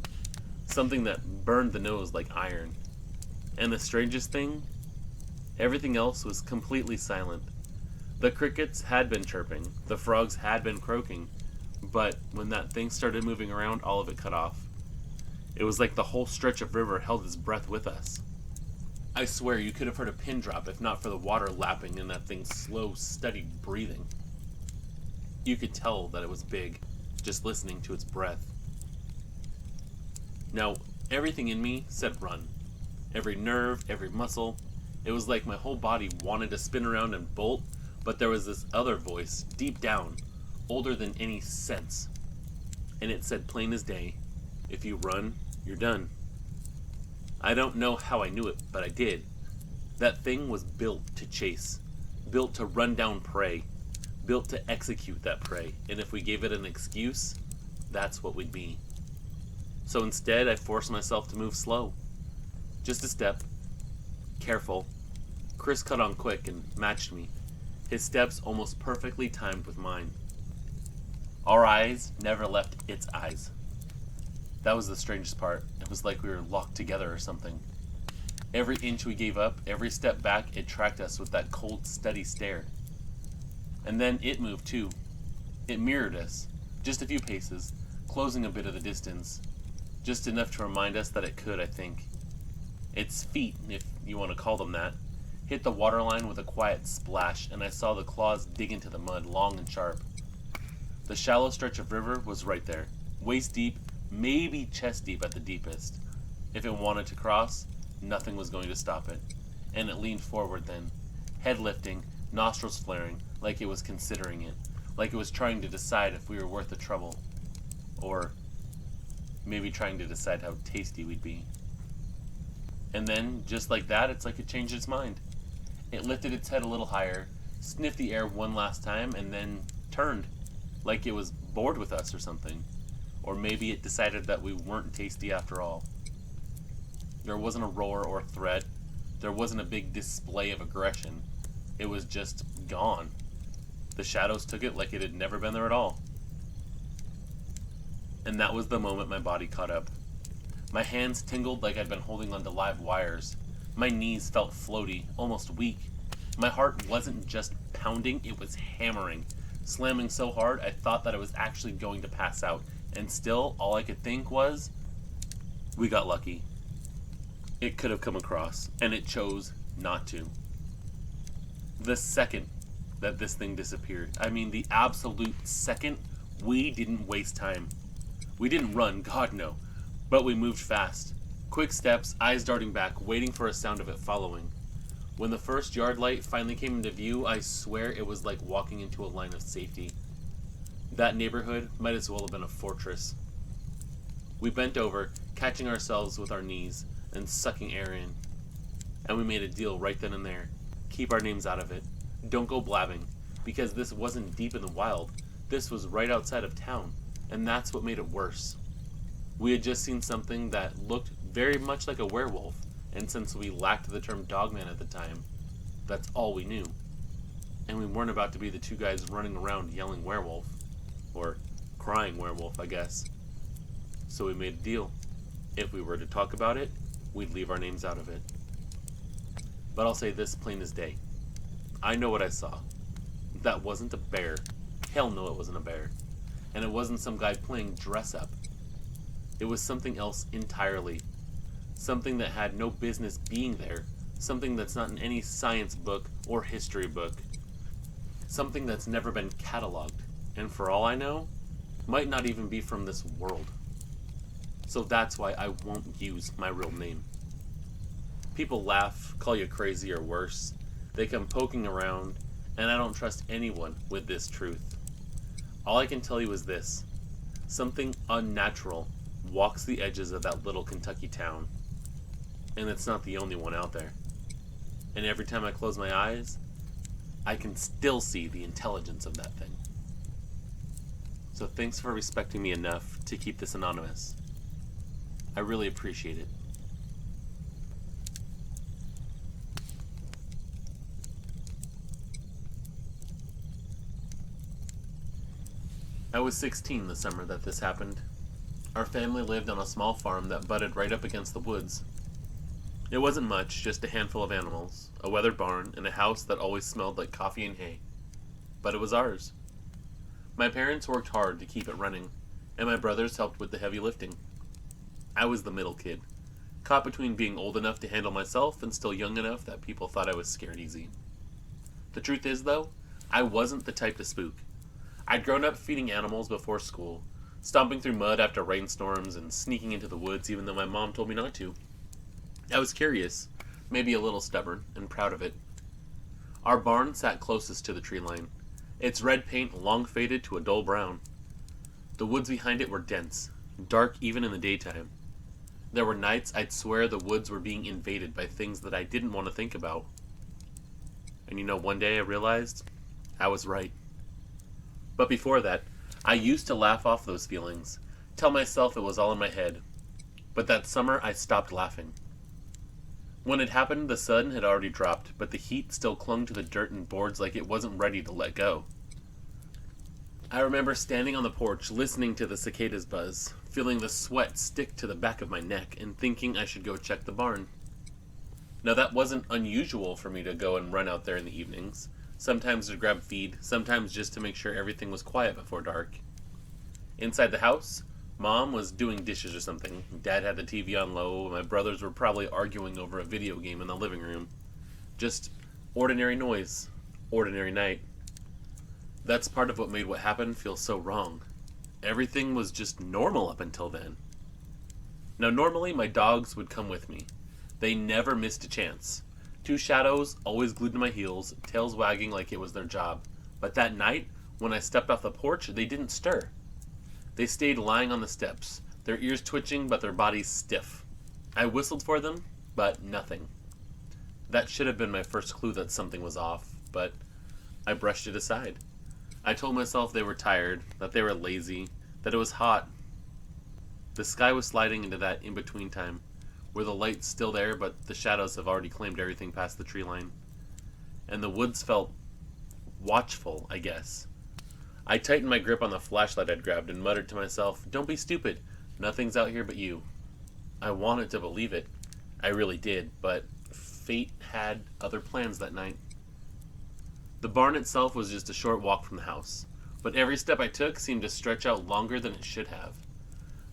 something that burned the nose like iron. And the strangest thing, everything else was completely silent. The crickets had been chirping, the frogs had been croaking, but when that thing started moving around, all of it cut off. It was like the whole stretch of river held its breath with us. I swear you could have heard a pin drop if not for the water lapping and that thing's slow, steady breathing. You could tell that it was big, just listening to its breath. Now, everything in me said run. Every nerve, every muscle. It was like my whole body wanted to spin around and bolt, but there was this other voice, deep down, older than any sense. And it said plain as day, if you run, you're done. I don't know how I knew it, but I did. That thing was built to chase, built to run down prey, built to execute that prey, and if we gave it an excuse, that's what we'd be. So instead, I forced myself to move slow. Just a step. Careful. Chris cut on quick and matched me, his steps almost perfectly timed with mine. Our eyes never left its eyes. That was the strangest part. It was like we were locked together or something. Every inch we gave up, every step back, it tracked us with that cold, steady stare. And then it moved too. It mirrored us, just a few paces, closing a bit of the distance. Just enough to remind us that it could, I think. Its feet, if you want to call them that, hit the waterline with a quiet splash, and I saw the claws dig into the mud, long and sharp. The shallow stretch of river was right there, waist deep, maybe chest deep at the deepest. If it wanted to cross, nothing was going to stop it. And it leaned forward then, head lifting, nostrils flaring, like it was considering it, like it was trying to decide if we were worth the trouble. Or maybe trying to decide how tasty we'd be. And then, just like that, it's like it changed its mind. It lifted its head a little higher, sniffed the air one last time, and then turned, like it was bored with us or something. Or maybe it decided that we weren't tasty after all. There wasn't a roar or threat. There wasn't a big display of aggression. It was just gone. The shadows took it like it had never been there at all. And that was the moment my body caught up. My hands tingled like I'd been holding onto live wires. My knees felt floaty, almost weak. My heart wasn't just pounding, it was hammering, slamming so hard I thought that I was actually going to pass out. And still, all I could think was, we got lucky. It could have come across, and it chose not to. The second that this thing disappeared, I mean the absolute second, we didn't waste time. We didn't run, God no, but we moved fast. Quick steps, eyes darting back, waiting for a sound of it following. When the first yard light finally came into view, I swear it was like walking into a line of safety. That neighborhood might as well have been a fortress. We bent over, catching ourselves with our knees and sucking air in. And we made a deal right then and there. Keep our names out of it. Don't go blabbing, because this wasn't deep in the wild. This was right outside of town, and that's what made it worse. We had just seen something that looked very much like a werewolf, and since we lacked the term dogman at the time, that's all we knew. And we weren't about to be the two guys running around yelling werewolf. Or crying werewolf, I guess. So we made a deal. If we were to talk about it, we'd leave our names out of it. But I'll say this plain as day. I know what I saw. That wasn't a bear. Hell no, it wasn't a bear. And it wasn't some guy playing dress up. It was something else entirely. Something that had no business being there. Something that's not in any science book or history book. Something that's never been cataloged. And for all I know, might not even be from this world. So that's why I won't use my real name. People laugh, call you crazy or worse. They come poking around, and I don't trust anyone with this truth. All I can tell you is this. Something unnatural walks the edges of that little Kentucky town. And it's not the only one out there. And every time I close my eyes, I can still see the intelligence of that thing. So thanks for respecting me enough to keep this anonymous. I really appreciate it. I was 16 the summer that this happened. Our family lived on a small farm that butted right up against the woods. It wasn't much, just a handful of animals, a weathered barn, and a house that always smelled like coffee and hay. But it was ours. My parents worked hard to keep it running, and my brothers helped with the heavy lifting. I was the middle kid, caught between being old enough to handle myself and still young enough that people thought I was scared easy. The truth is, though, I wasn't the type to spook. I'd grown up feeding animals before school, stomping through mud after rainstorms, and sneaking into the woods even though my mom told me not to. I was curious, maybe a little stubborn, and proud of it. Our barn sat closest to the tree line, its red paint long faded to a dull brown. The woods behind it were dense, dark even in the daytime. There were nights I'd swear the woods were being invaded by things that I didn't want to think about. And one day I realized I was right. But before that, I used to laugh off those feelings, tell myself it was all in my head. But that summer I stopped laughing. When it happened, the sun had already dropped, but the heat still clung to the dirt and boards like it wasn't ready to let go. I remember standing on the porch listening to the cicadas buzz, feeling the sweat stick to the back of my neck, and thinking I should go check the barn. Now that wasn't unusual for me to go and run out there in the evenings, sometimes to grab feed, sometimes just to make sure everything was quiet before dark. Inside the house, Mom was doing dishes or something, Dad had the TV on low, and my brothers were probably arguing over a video game in the living room. Just ordinary noise, ordinary night. That's part of what made what happened feel so wrong. Everything was just normal up until then. Now normally my dogs would come with me. They never missed a chance. Two shadows, always glued to my heels, tails wagging like it was their job. But that night, when I stepped off the porch, they didn't stir. They stayed lying on the steps, their ears twitching but their bodies stiff. I whistled for them, but nothing. That should have been my first clue that something was off, but I brushed it aside. I told myself they were tired, that they were lazy, that it was hot. The sky was sliding into that in-between time, where the light's still there but the shadows have already claimed everything past the tree line. And the woods felt watchful, I guess. I tightened my grip on the flashlight I'd grabbed and muttered to myself, "Don't be stupid. Nothing's out here but you." I wanted to believe it. I really did, but fate had other plans that night. The barn itself was just a short walk from the house, but every step I took seemed to stretch out longer than it should have.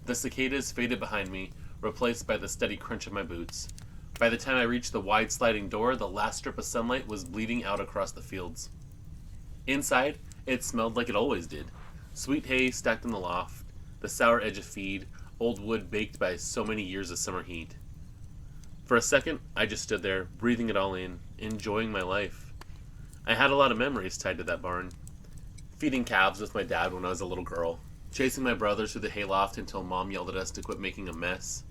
The cicadas faded behind me, replaced by the steady crunch of my boots. By the time I reached the wide sliding door, the last strip of sunlight was bleeding out across the fields. Inside, it smelled like it always did. Sweet hay stacked in the loft, the sour edge of feed, old wood baked by so many years of summer heat. For a second, I just stood there, breathing it all in, enjoying my life. I had a lot of memories tied to that barn. Feeding calves with my dad when I was a little girl. Chasing my brothers through the hayloft until Mom yelled at us to quit making a mess.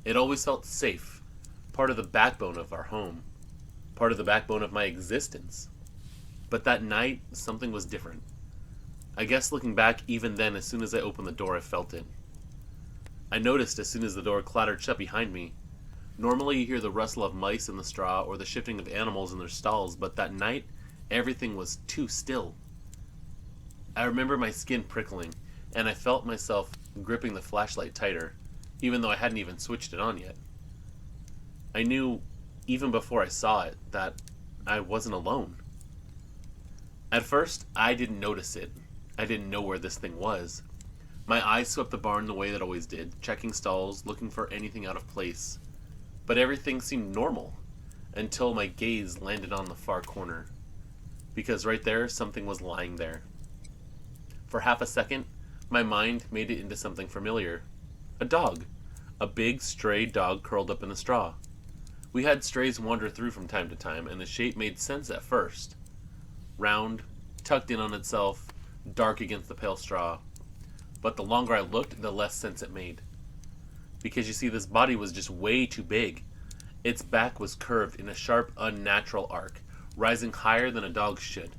It always felt safe. Part of the backbone of our home. Part of the backbone of my existence. But that night, something was different. I guess looking back, even then, as soon as I opened the door, I felt it. I noticed as soon as the door clattered shut behind me. Normally you hear the rustle of mice in the straw or the shifting of animals in their stalls, but that night, everything was too still. I remember my skin prickling, and I felt myself gripping the flashlight tighter, even though I hadn't even switched it on yet. I knew, even before I saw it, that I wasn't alone. At first, I didn't notice it. I didn't know where this thing was. My eyes swept the barn the way that always did, checking stalls, looking for anything out of place. But everything seemed normal, until my gaze landed on the far corner. Because right there, something was lying there. For half a second, my mind made it into something familiar. A dog. A big, stray dog curled up in the straw. We had strays wander through from time to time, and the shape made sense at first. Round, tucked in on itself, dark against the pale straw. But the longer I looked, the less sense it made. Because you see, this body was just way too big. Its back was curved in a sharp, unnatural arc, rising higher than a dog should.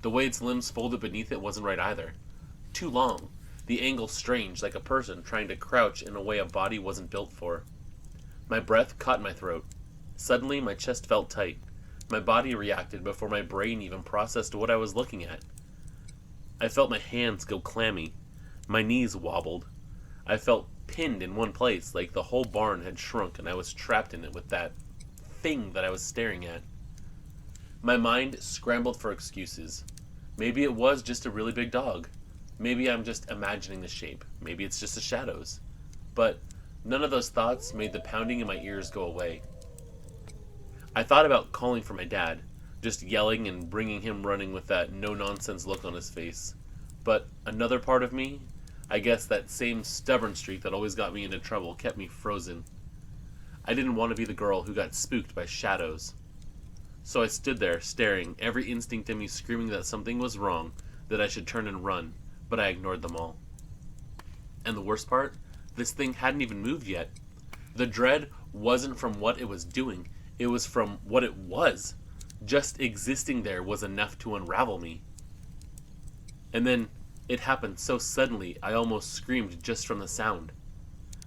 The way its limbs folded beneath it wasn't right either. Too long. The angle strange, like a person trying to crouch in a way a body wasn't built for. My breath caught in my throat. Suddenly, my chest felt tight. My body reacted before my brain even processed what I was looking at. I felt my hands go clammy. My knees wobbled. I felt pinned in one place, like the whole barn had shrunk and I was trapped in it with that thing that I was staring at. My mind scrambled for excuses. Maybe it was just a really big dog. Maybe I'm just imagining the shape. Maybe it's just the shadows. But none of those thoughts made the pounding in my ears go away. I thought about calling for my dad, just yelling and bringing him running with that no-nonsense look on his face. But another part of me, I guess that same stubborn streak that always got me into trouble, kept me frozen. I didn't want to be the girl who got spooked by shadows. So I stood there, staring, every instinct in me screaming that something was wrong, that I should turn and run, but I ignored them all. And the worst part? This thing hadn't even moved yet. The dread wasn't from what it was doing, it was from what it was. Just existing there was enough to unravel me. And then, it happened so suddenly, I almost screamed just from the sound.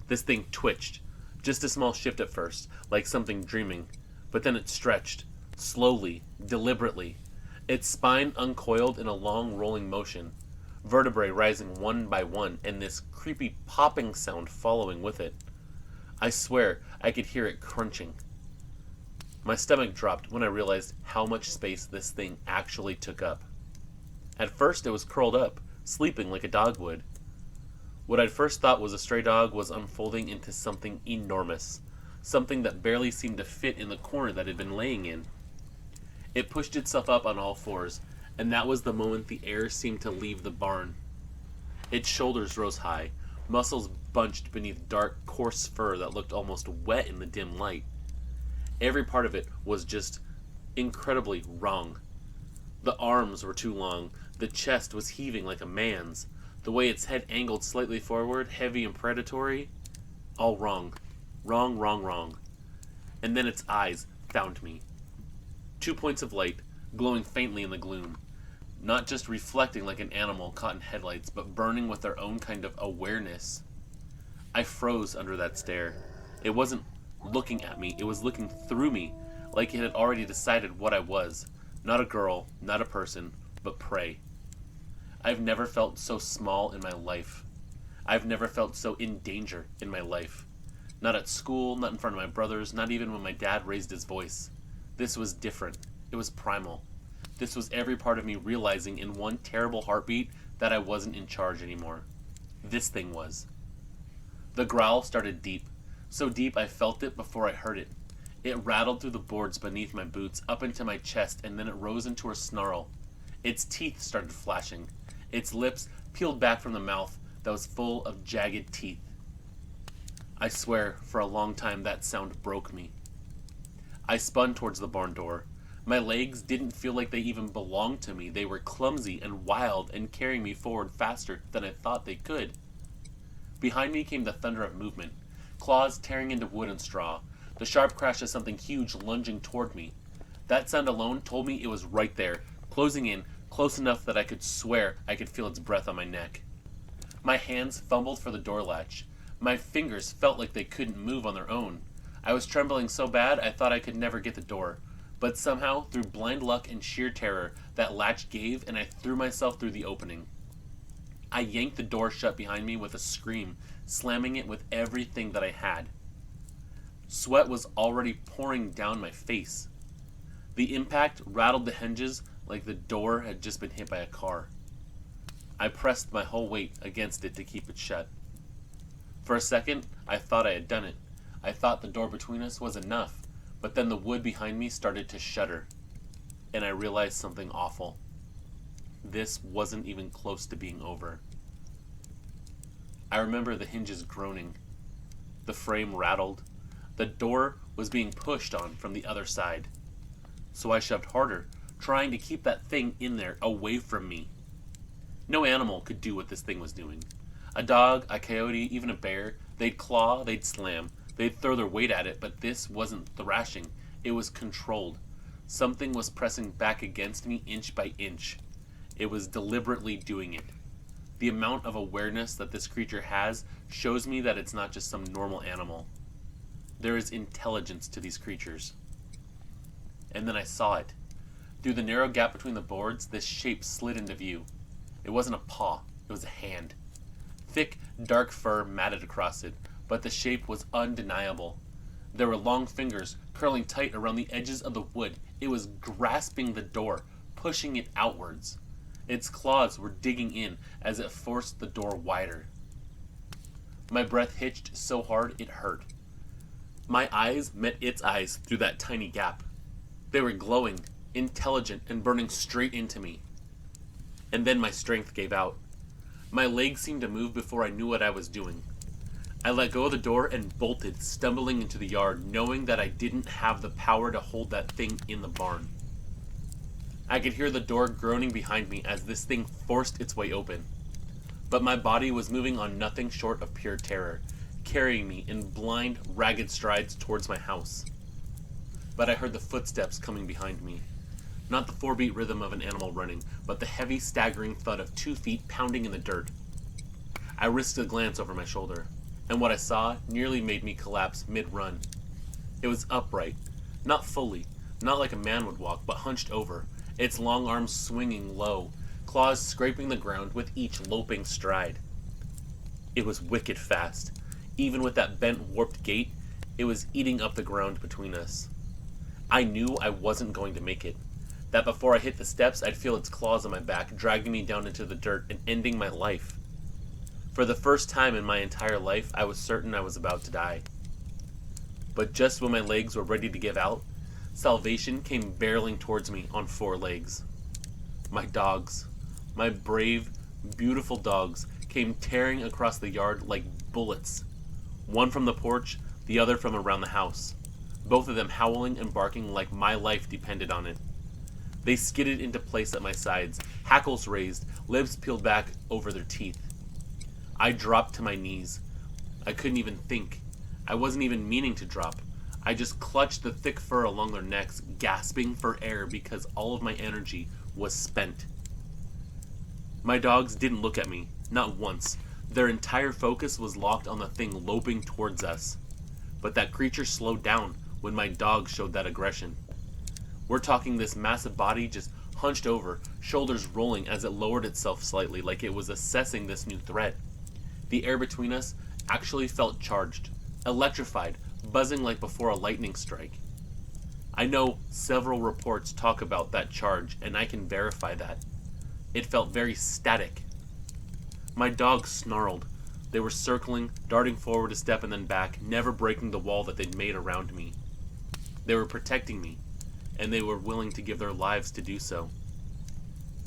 This thing twitched, just a small shift at first, like something dreaming, but then it stretched, slowly, deliberately. Its spine uncoiled in a long rolling motion, vertebrae rising one by one, and this creepy popping sound following with it. I swear I could hear it crunching. My stomach dropped when I realized how much space this thing actually took up. At first it was curled up, sleeping like a dog would. What I'd first thought was a stray dog was unfolding into something enormous, something that barely seemed to fit in the corner that it had been laying in. It pushed itself up on all fours, and that was the moment the air seemed to leave the barn. Its shoulders rose high, muscles bunched beneath dark, coarse fur that looked almost wet in the dim light. Every part of it was just incredibly wrong. The arms were too long, the chest was heaving like a man's, the way its head angled slightly forward, heavy and predatory. All wrong. Wrong, wrong, wrong. And then its eyes found me. 2 points of light, glowing faintly in the gloom. Not just reflecting like an animal caught in headlights, but burning with their own kind of awareness. I froze under that stare. It wasn't looking at me, it was looking through me, like it had already decided what I was. Not a girl, not a person, but prey. I've never felt so small in my life. I've never felt so in danger in my life. Not at school, not in front of my brothers, not even when my dad raised his voice. This was different. It was primal. This was every part of me realizing in one terrible heartbeat that I wasn't in charge anymore. This thing was. The growl started deep. So deep I felt it before I heard it. It rattled through the boards beneath my boots, up into my chest, and then it rose into a snarl. Its teeth started flashing. Its lips peeled back from the mouth that was full of jagged teeth. I swear, for a long time that sound broke me. I spun towards the barn door. My legs didn't feel like they even belonged to me. They were clumsy and wild and carrying me forward faster than I thought they could. Behind me came the thunder of movement, claws tearing into wood and straw, the sharp crash of something huge lunging toward me. That sound alone told me it was right there, closing in, close enough that I could swear I could feel its breath on my neck. My hands fumbled for the door latch. My fingers felt like they couldn't move on their own. I was trembling so bad I thought I could never get the door. But somehow, through blind luck and sheer terror, that latch gave and I threw myself through the opening. I yanked the door shut behind me with a scream, slamming it with everything that I had. Sweat was already pouring down my face. The impact rattled the hinges like the door had just been hit by a car. I pressed my whole weight against it to keep it shut. For a second, I thought I had done it. I thought the door between us was enough, but then the wood behind me started to shudder, and I realized something awful. This wasn't even close to being over. I remember the hinges groaning. The frame rattled. The door was being pushed on from the other side. So I shoved harder, trying to keep that thing in there, away from me. No animal could do what this thing was doing. A dog, a coyote, even a bear, they'd claw, they'd slam, they'd throw their weight at it, but this wasn't thrashing. It was controlled. Something was pressing back against me inch by inch. It was deliberately doing it. The amount of awareness that this creature has shows me that it's not just some normal animal. There is intelligence to these creatures. And then I saw it. Through the narrow gap between the boards, this shape slid into view. It wasn't a paw, it was a hand. Thick, dark fur matted across it, but the shape was undeniable. There were long fingers curling tight around the edges of the wood. It was grasping the door, pushing it outwards. Its claws were digging in as it forced the door wider. My breath hitched so hard it hurt. My eyes met its eyes through that tiny gap. They were glowing, intelligent, and burning straight into me. And then my strength gave out. My legs seemed to move before I knew what I was doing. I let go of the door and bolted, stumbling into the yard, knowing that I didn't have the power to hold that thing in the barn. I could hear the door groaning behind me as this thing forced its way open. But my body was moving on nothing short of pure terror, carrying me in blind, ragged strides towards my house. But I heard the footsteps coming behind me. Not the 4-beat rhythm of an animal running, but the heavy, staggering thud of 2 feet pounding in the dirt. I risked a glance over my shoulder, and what I saw nearly made me collapse mid-run. It was upright, not fully, not like a man would walk, but hunched over, its long arms swinging low, claws scraping the ground with each loping stride. It was wicked fast. Even with that bent, warped gait, it was eating up the ground between us. I knew I wasn't going to make it. That before I hit the steps, I'd feel its claws on my back, dragging me down into the dirt and ending my life. For the first time in my entire life, I was certain I was about to die. But just when my legs were ready to give out, salvation came barreling towards me on 4 legs. My dogs, my brave, beautiful dogs, came tearing across the yard like bullets. One from the porch, the other from around the house. Both of them howling and barking like my life depended on it. They skidded into place at my sides, hackles raised, lips peeled back over their teeth. I dropped to my knees. I couldn't even think. I wasn't even meaning to drop. I just clutched the thick fur along their necks, gasping for air because all of my energy was spent. My dogs didn't look at me, not once. Their entire focus was locked on the thing loping towards us. But that creature slowed down when my dogs showed that aggression. We're talking this massive body just hunched over, shoulders rolling as it lowered itself slightly like it was assessing this new threat. The air between us actually felt charged, electrified, buzzing like before a lightning strike. I know several reports talk about that charge, and I can verify that. It felt very static. My dogs snarled. They were circling, darting forward a step and then back, never breaking the wall that they'd made around me. They were protecting me, and they were willing to give their lives to do so.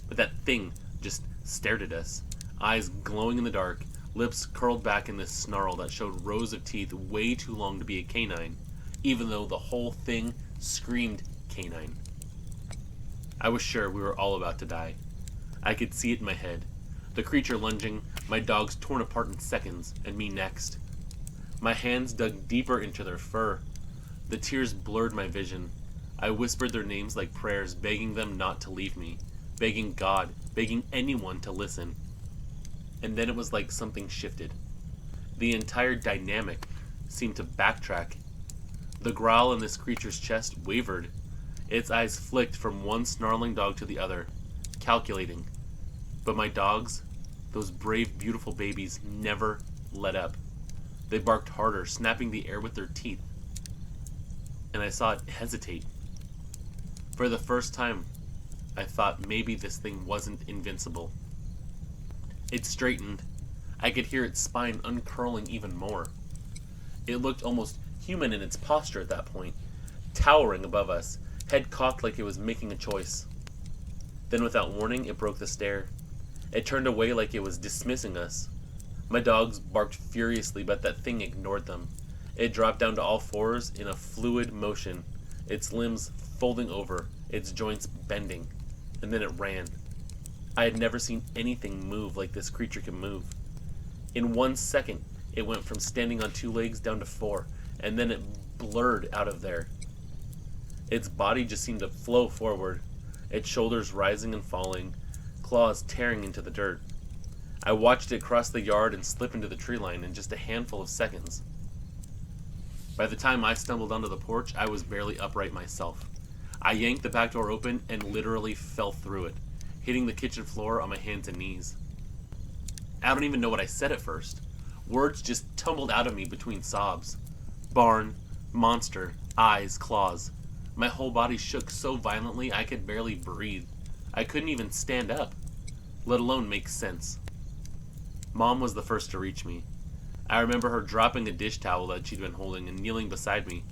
But that thing just stared at us, eyes glowing in the dark, lips curled back in this snarl that showed rows of teeth way too long to be a canine, even though the whole thing screamed canine. I was sure we were all about to die. I could see it in my head. The creature lunging, my dogs torn apart in seconds, and me next. My hands dug deeper into their fur. The tears blurred my vision. I whispered their names like prayers, begging them not to leave me, begging God, begging anyone to listen. And then it was like something shifted. The entire dynamic seemed to backtrack. The growl in this creature's chest wavered. Its eyes flicked from one snarling dog to the other, calculating. But my dogs, those brave, beautiful babies, never let up. They barked harder, snapping the air with their teeth. And I saw it hesitate. For the first time, I thought maybe this thing wasn't invincible. It straightened. I could hear its spine uncurling even more. It looked almost human in its posture at that point, towering above us, head cocked like it was making a choice. Then without warning, it broke the stare. It turned away like it was dismissing us. My dogs barked furiously, but that thing ignored them. It dropped down to all fours in a fluid motion, its limbs folding over, its joints bending, and then it ran. I had never seen anything move like this creature can move. In 1 second, it went from standing on 2 legs down to 4, and then it blurred out of there. Its body just seemed to flow forward, its shoulders rising and falling, claws tearing into the dirt. I watched it cross the yard and slip into the tree line in just a handful of seconds. By the time I stumbled onto the porch, I was barely upright myself. I yanked the back door open and literally fell through it, hitting the kitchen floor on my hands and knees. I don't even know what I said at first. Words just tumbled out of me between sobs. Barn, monster, eyes, claws. My whole body shook so violently I could barely breathe. I couldn't even stand up, let alone make sense. Mom was the first to reach me. I remember her dropping a dish towel that she'd been holding and kneeling beside me.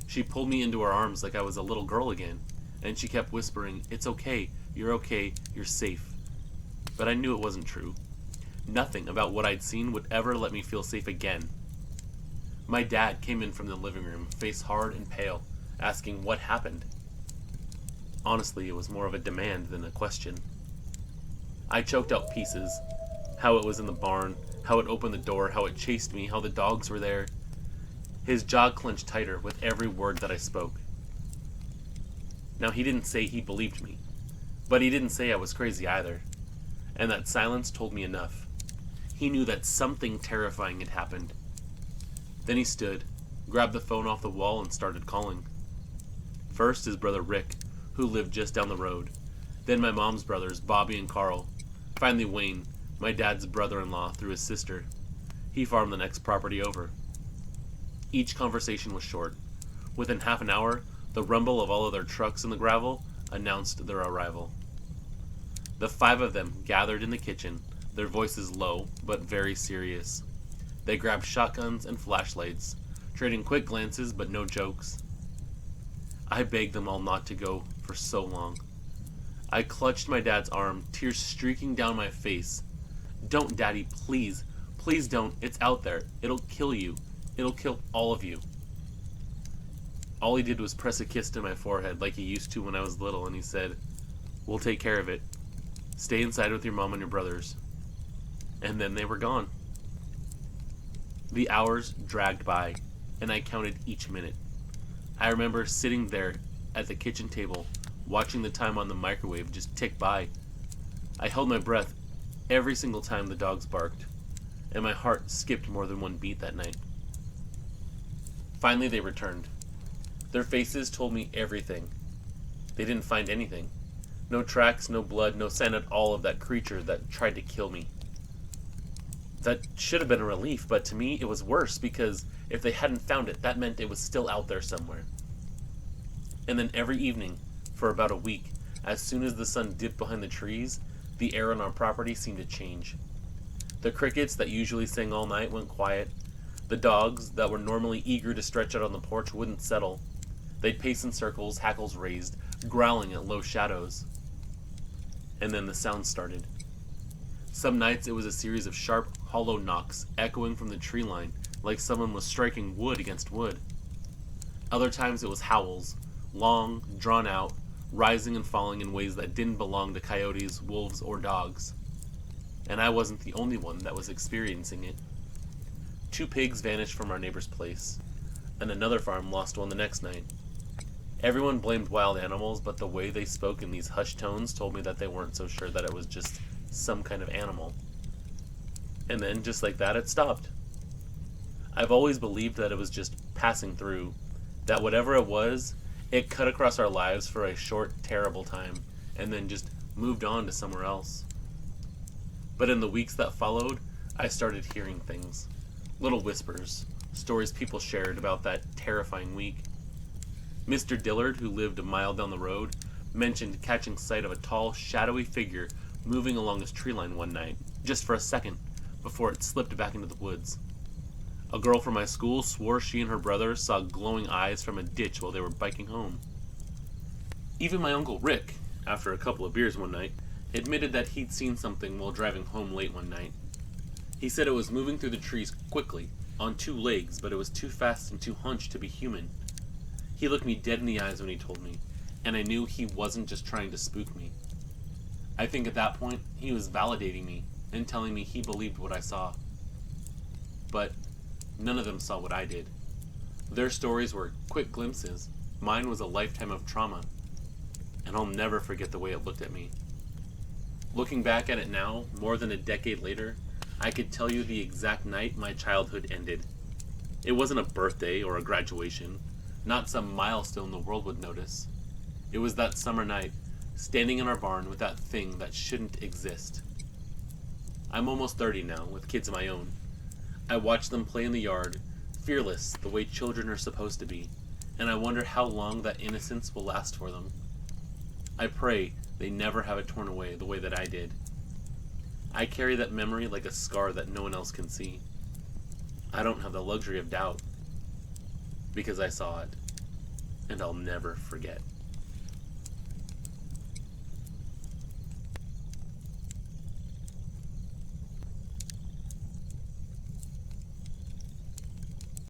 She pulled me into her arms like I was a little girl again, and she kept whispering, "It's okay, you're safe." But I knew it wasn't true. Nothing about what I'd seen would ever let me feel safe again. My dad came in from the living room, face hard and pale, asking what happened. Honestly, it was more of a demand than a question. I choked out pieces. How it was in the barn, how it opened the door, how it chased me, how the dogs were there. His jaw clenched tighter with every word that I spoke. Now, he didn't say he believed me, but he didn't say I was crazy either. And that silence told me enough. He knew that something terrifying had happened. Then he stood, grabbed the phone off the wall, and started calling. First, his brother Rick, who lived just down the road. Then my mom's brothers, Bobby and Carl. Finally, Wayne, my dad's brother-in-law, through his sister. He farmed the next property over. Each conversation was short. Within half an hour, the rumble of all of their trucks in the gravel announced their arrival. The 5 of them gathered in the kitchen, their voices low but very serious. They grabbed shotguns and flashlights, trading quick glances but no jokes. I begged them all not to go for so long. I clutched my dad's arm, tears streaking down my face. "Don't, Daddy, please. Please don't. It's out there. It'll kill you. It'll kill all of you." All he did was press a kiss to my forehead like he used to when I was little, and he said, "We'll take care of it. Stay inside with your mom and your brothers." And then they were gone. The hours dragged by, and I counted each minute. I remember sitting there at the kitchen table, watching the time on the microwave just tick by. I held my breath every single time the dogs barked, and my heart skipped more than one beat that night. Finally, they returned. Their faces told me everything. They didn't find anything. No tracks, no blood, no sign at all of that creature that tried to kill me. That should have been a relief, but to me it was worse, because if they hadn't found it, that meant it was still out there somewhere. And then every evening, for about a week, as soon as the sun dipped behind the trees, the air on our property seemed to change. The crickets that usually sang all night went quiet. The dogs that were normally eager to stretch out on the porch wouldn't settle. They'd pace in circles, hackles raised, growling at low shadows. And then the sound started. Some nights it was a series of sharp, hollow knocks echoing from the tree line like someone was striking wood against wood. Other times it was howls, long, drawn out, rising and falling in ways that didn't belong to coyotes, wolves, or dogs. And I wasn't the only one that was experiencing it. 2 pigs vanished from our neighbor's place, and another farm lost one the next night. Everyone blamed wild animals, but the way they spoke in these hushed tones told me that they weren't so sure that it was just some kind of animal. And then, just like that, it stopped. I've always believed that it was just passing through, that whatever it was, it cut across our lives for a short, terrible time, and then just moved on to somewhere else. But in the weeks that followed, I started hearing things. Little whispers, stories people shared about that terrifying week. Mr. Dillard, who lived a mile down the road, mentioned catching sight of a tall, shadowy figure moving along his tree line one night, just for a second, before it slipped back into the woods. A girl from my school swore she and her brother saw glowing eyes from a ditch while they were biking home. Even my Uncle Rick, after a couple of beers one night, admitted that he'd seen something while driving home late one night. He said it was moving through the trees quickly, on 2 legs, but it was too fast and too hunched to be human. He looked me dead in the eyes when he told me, and I knew he wasn't just trying to spook me. I think at that point, he was validating me and telling me he believed what I saw. But none of them saw what I did. Their stories were quick glimpses. Mine was a lifetime of trauma, and I'll never forget the way it looked at me. Looking back at it now, more than a decade later, I could tell you the exact night my childhood ended. It wasn't a birthday or a graduation, not some milestone the world would notice. It was that summer night, standing in our barn with that thing that shouldn't exist. I'm almost 30 now, with kids of my own. I watch them play in the yard, fearless the way children are supposed to be, and I wonder how long that innocence will last for them. I pray they never have it torn away the way that I did. I carry that memory like a scar that no one else can see. I don't have the luxury of doubt, because I saw it, and I'll never forget.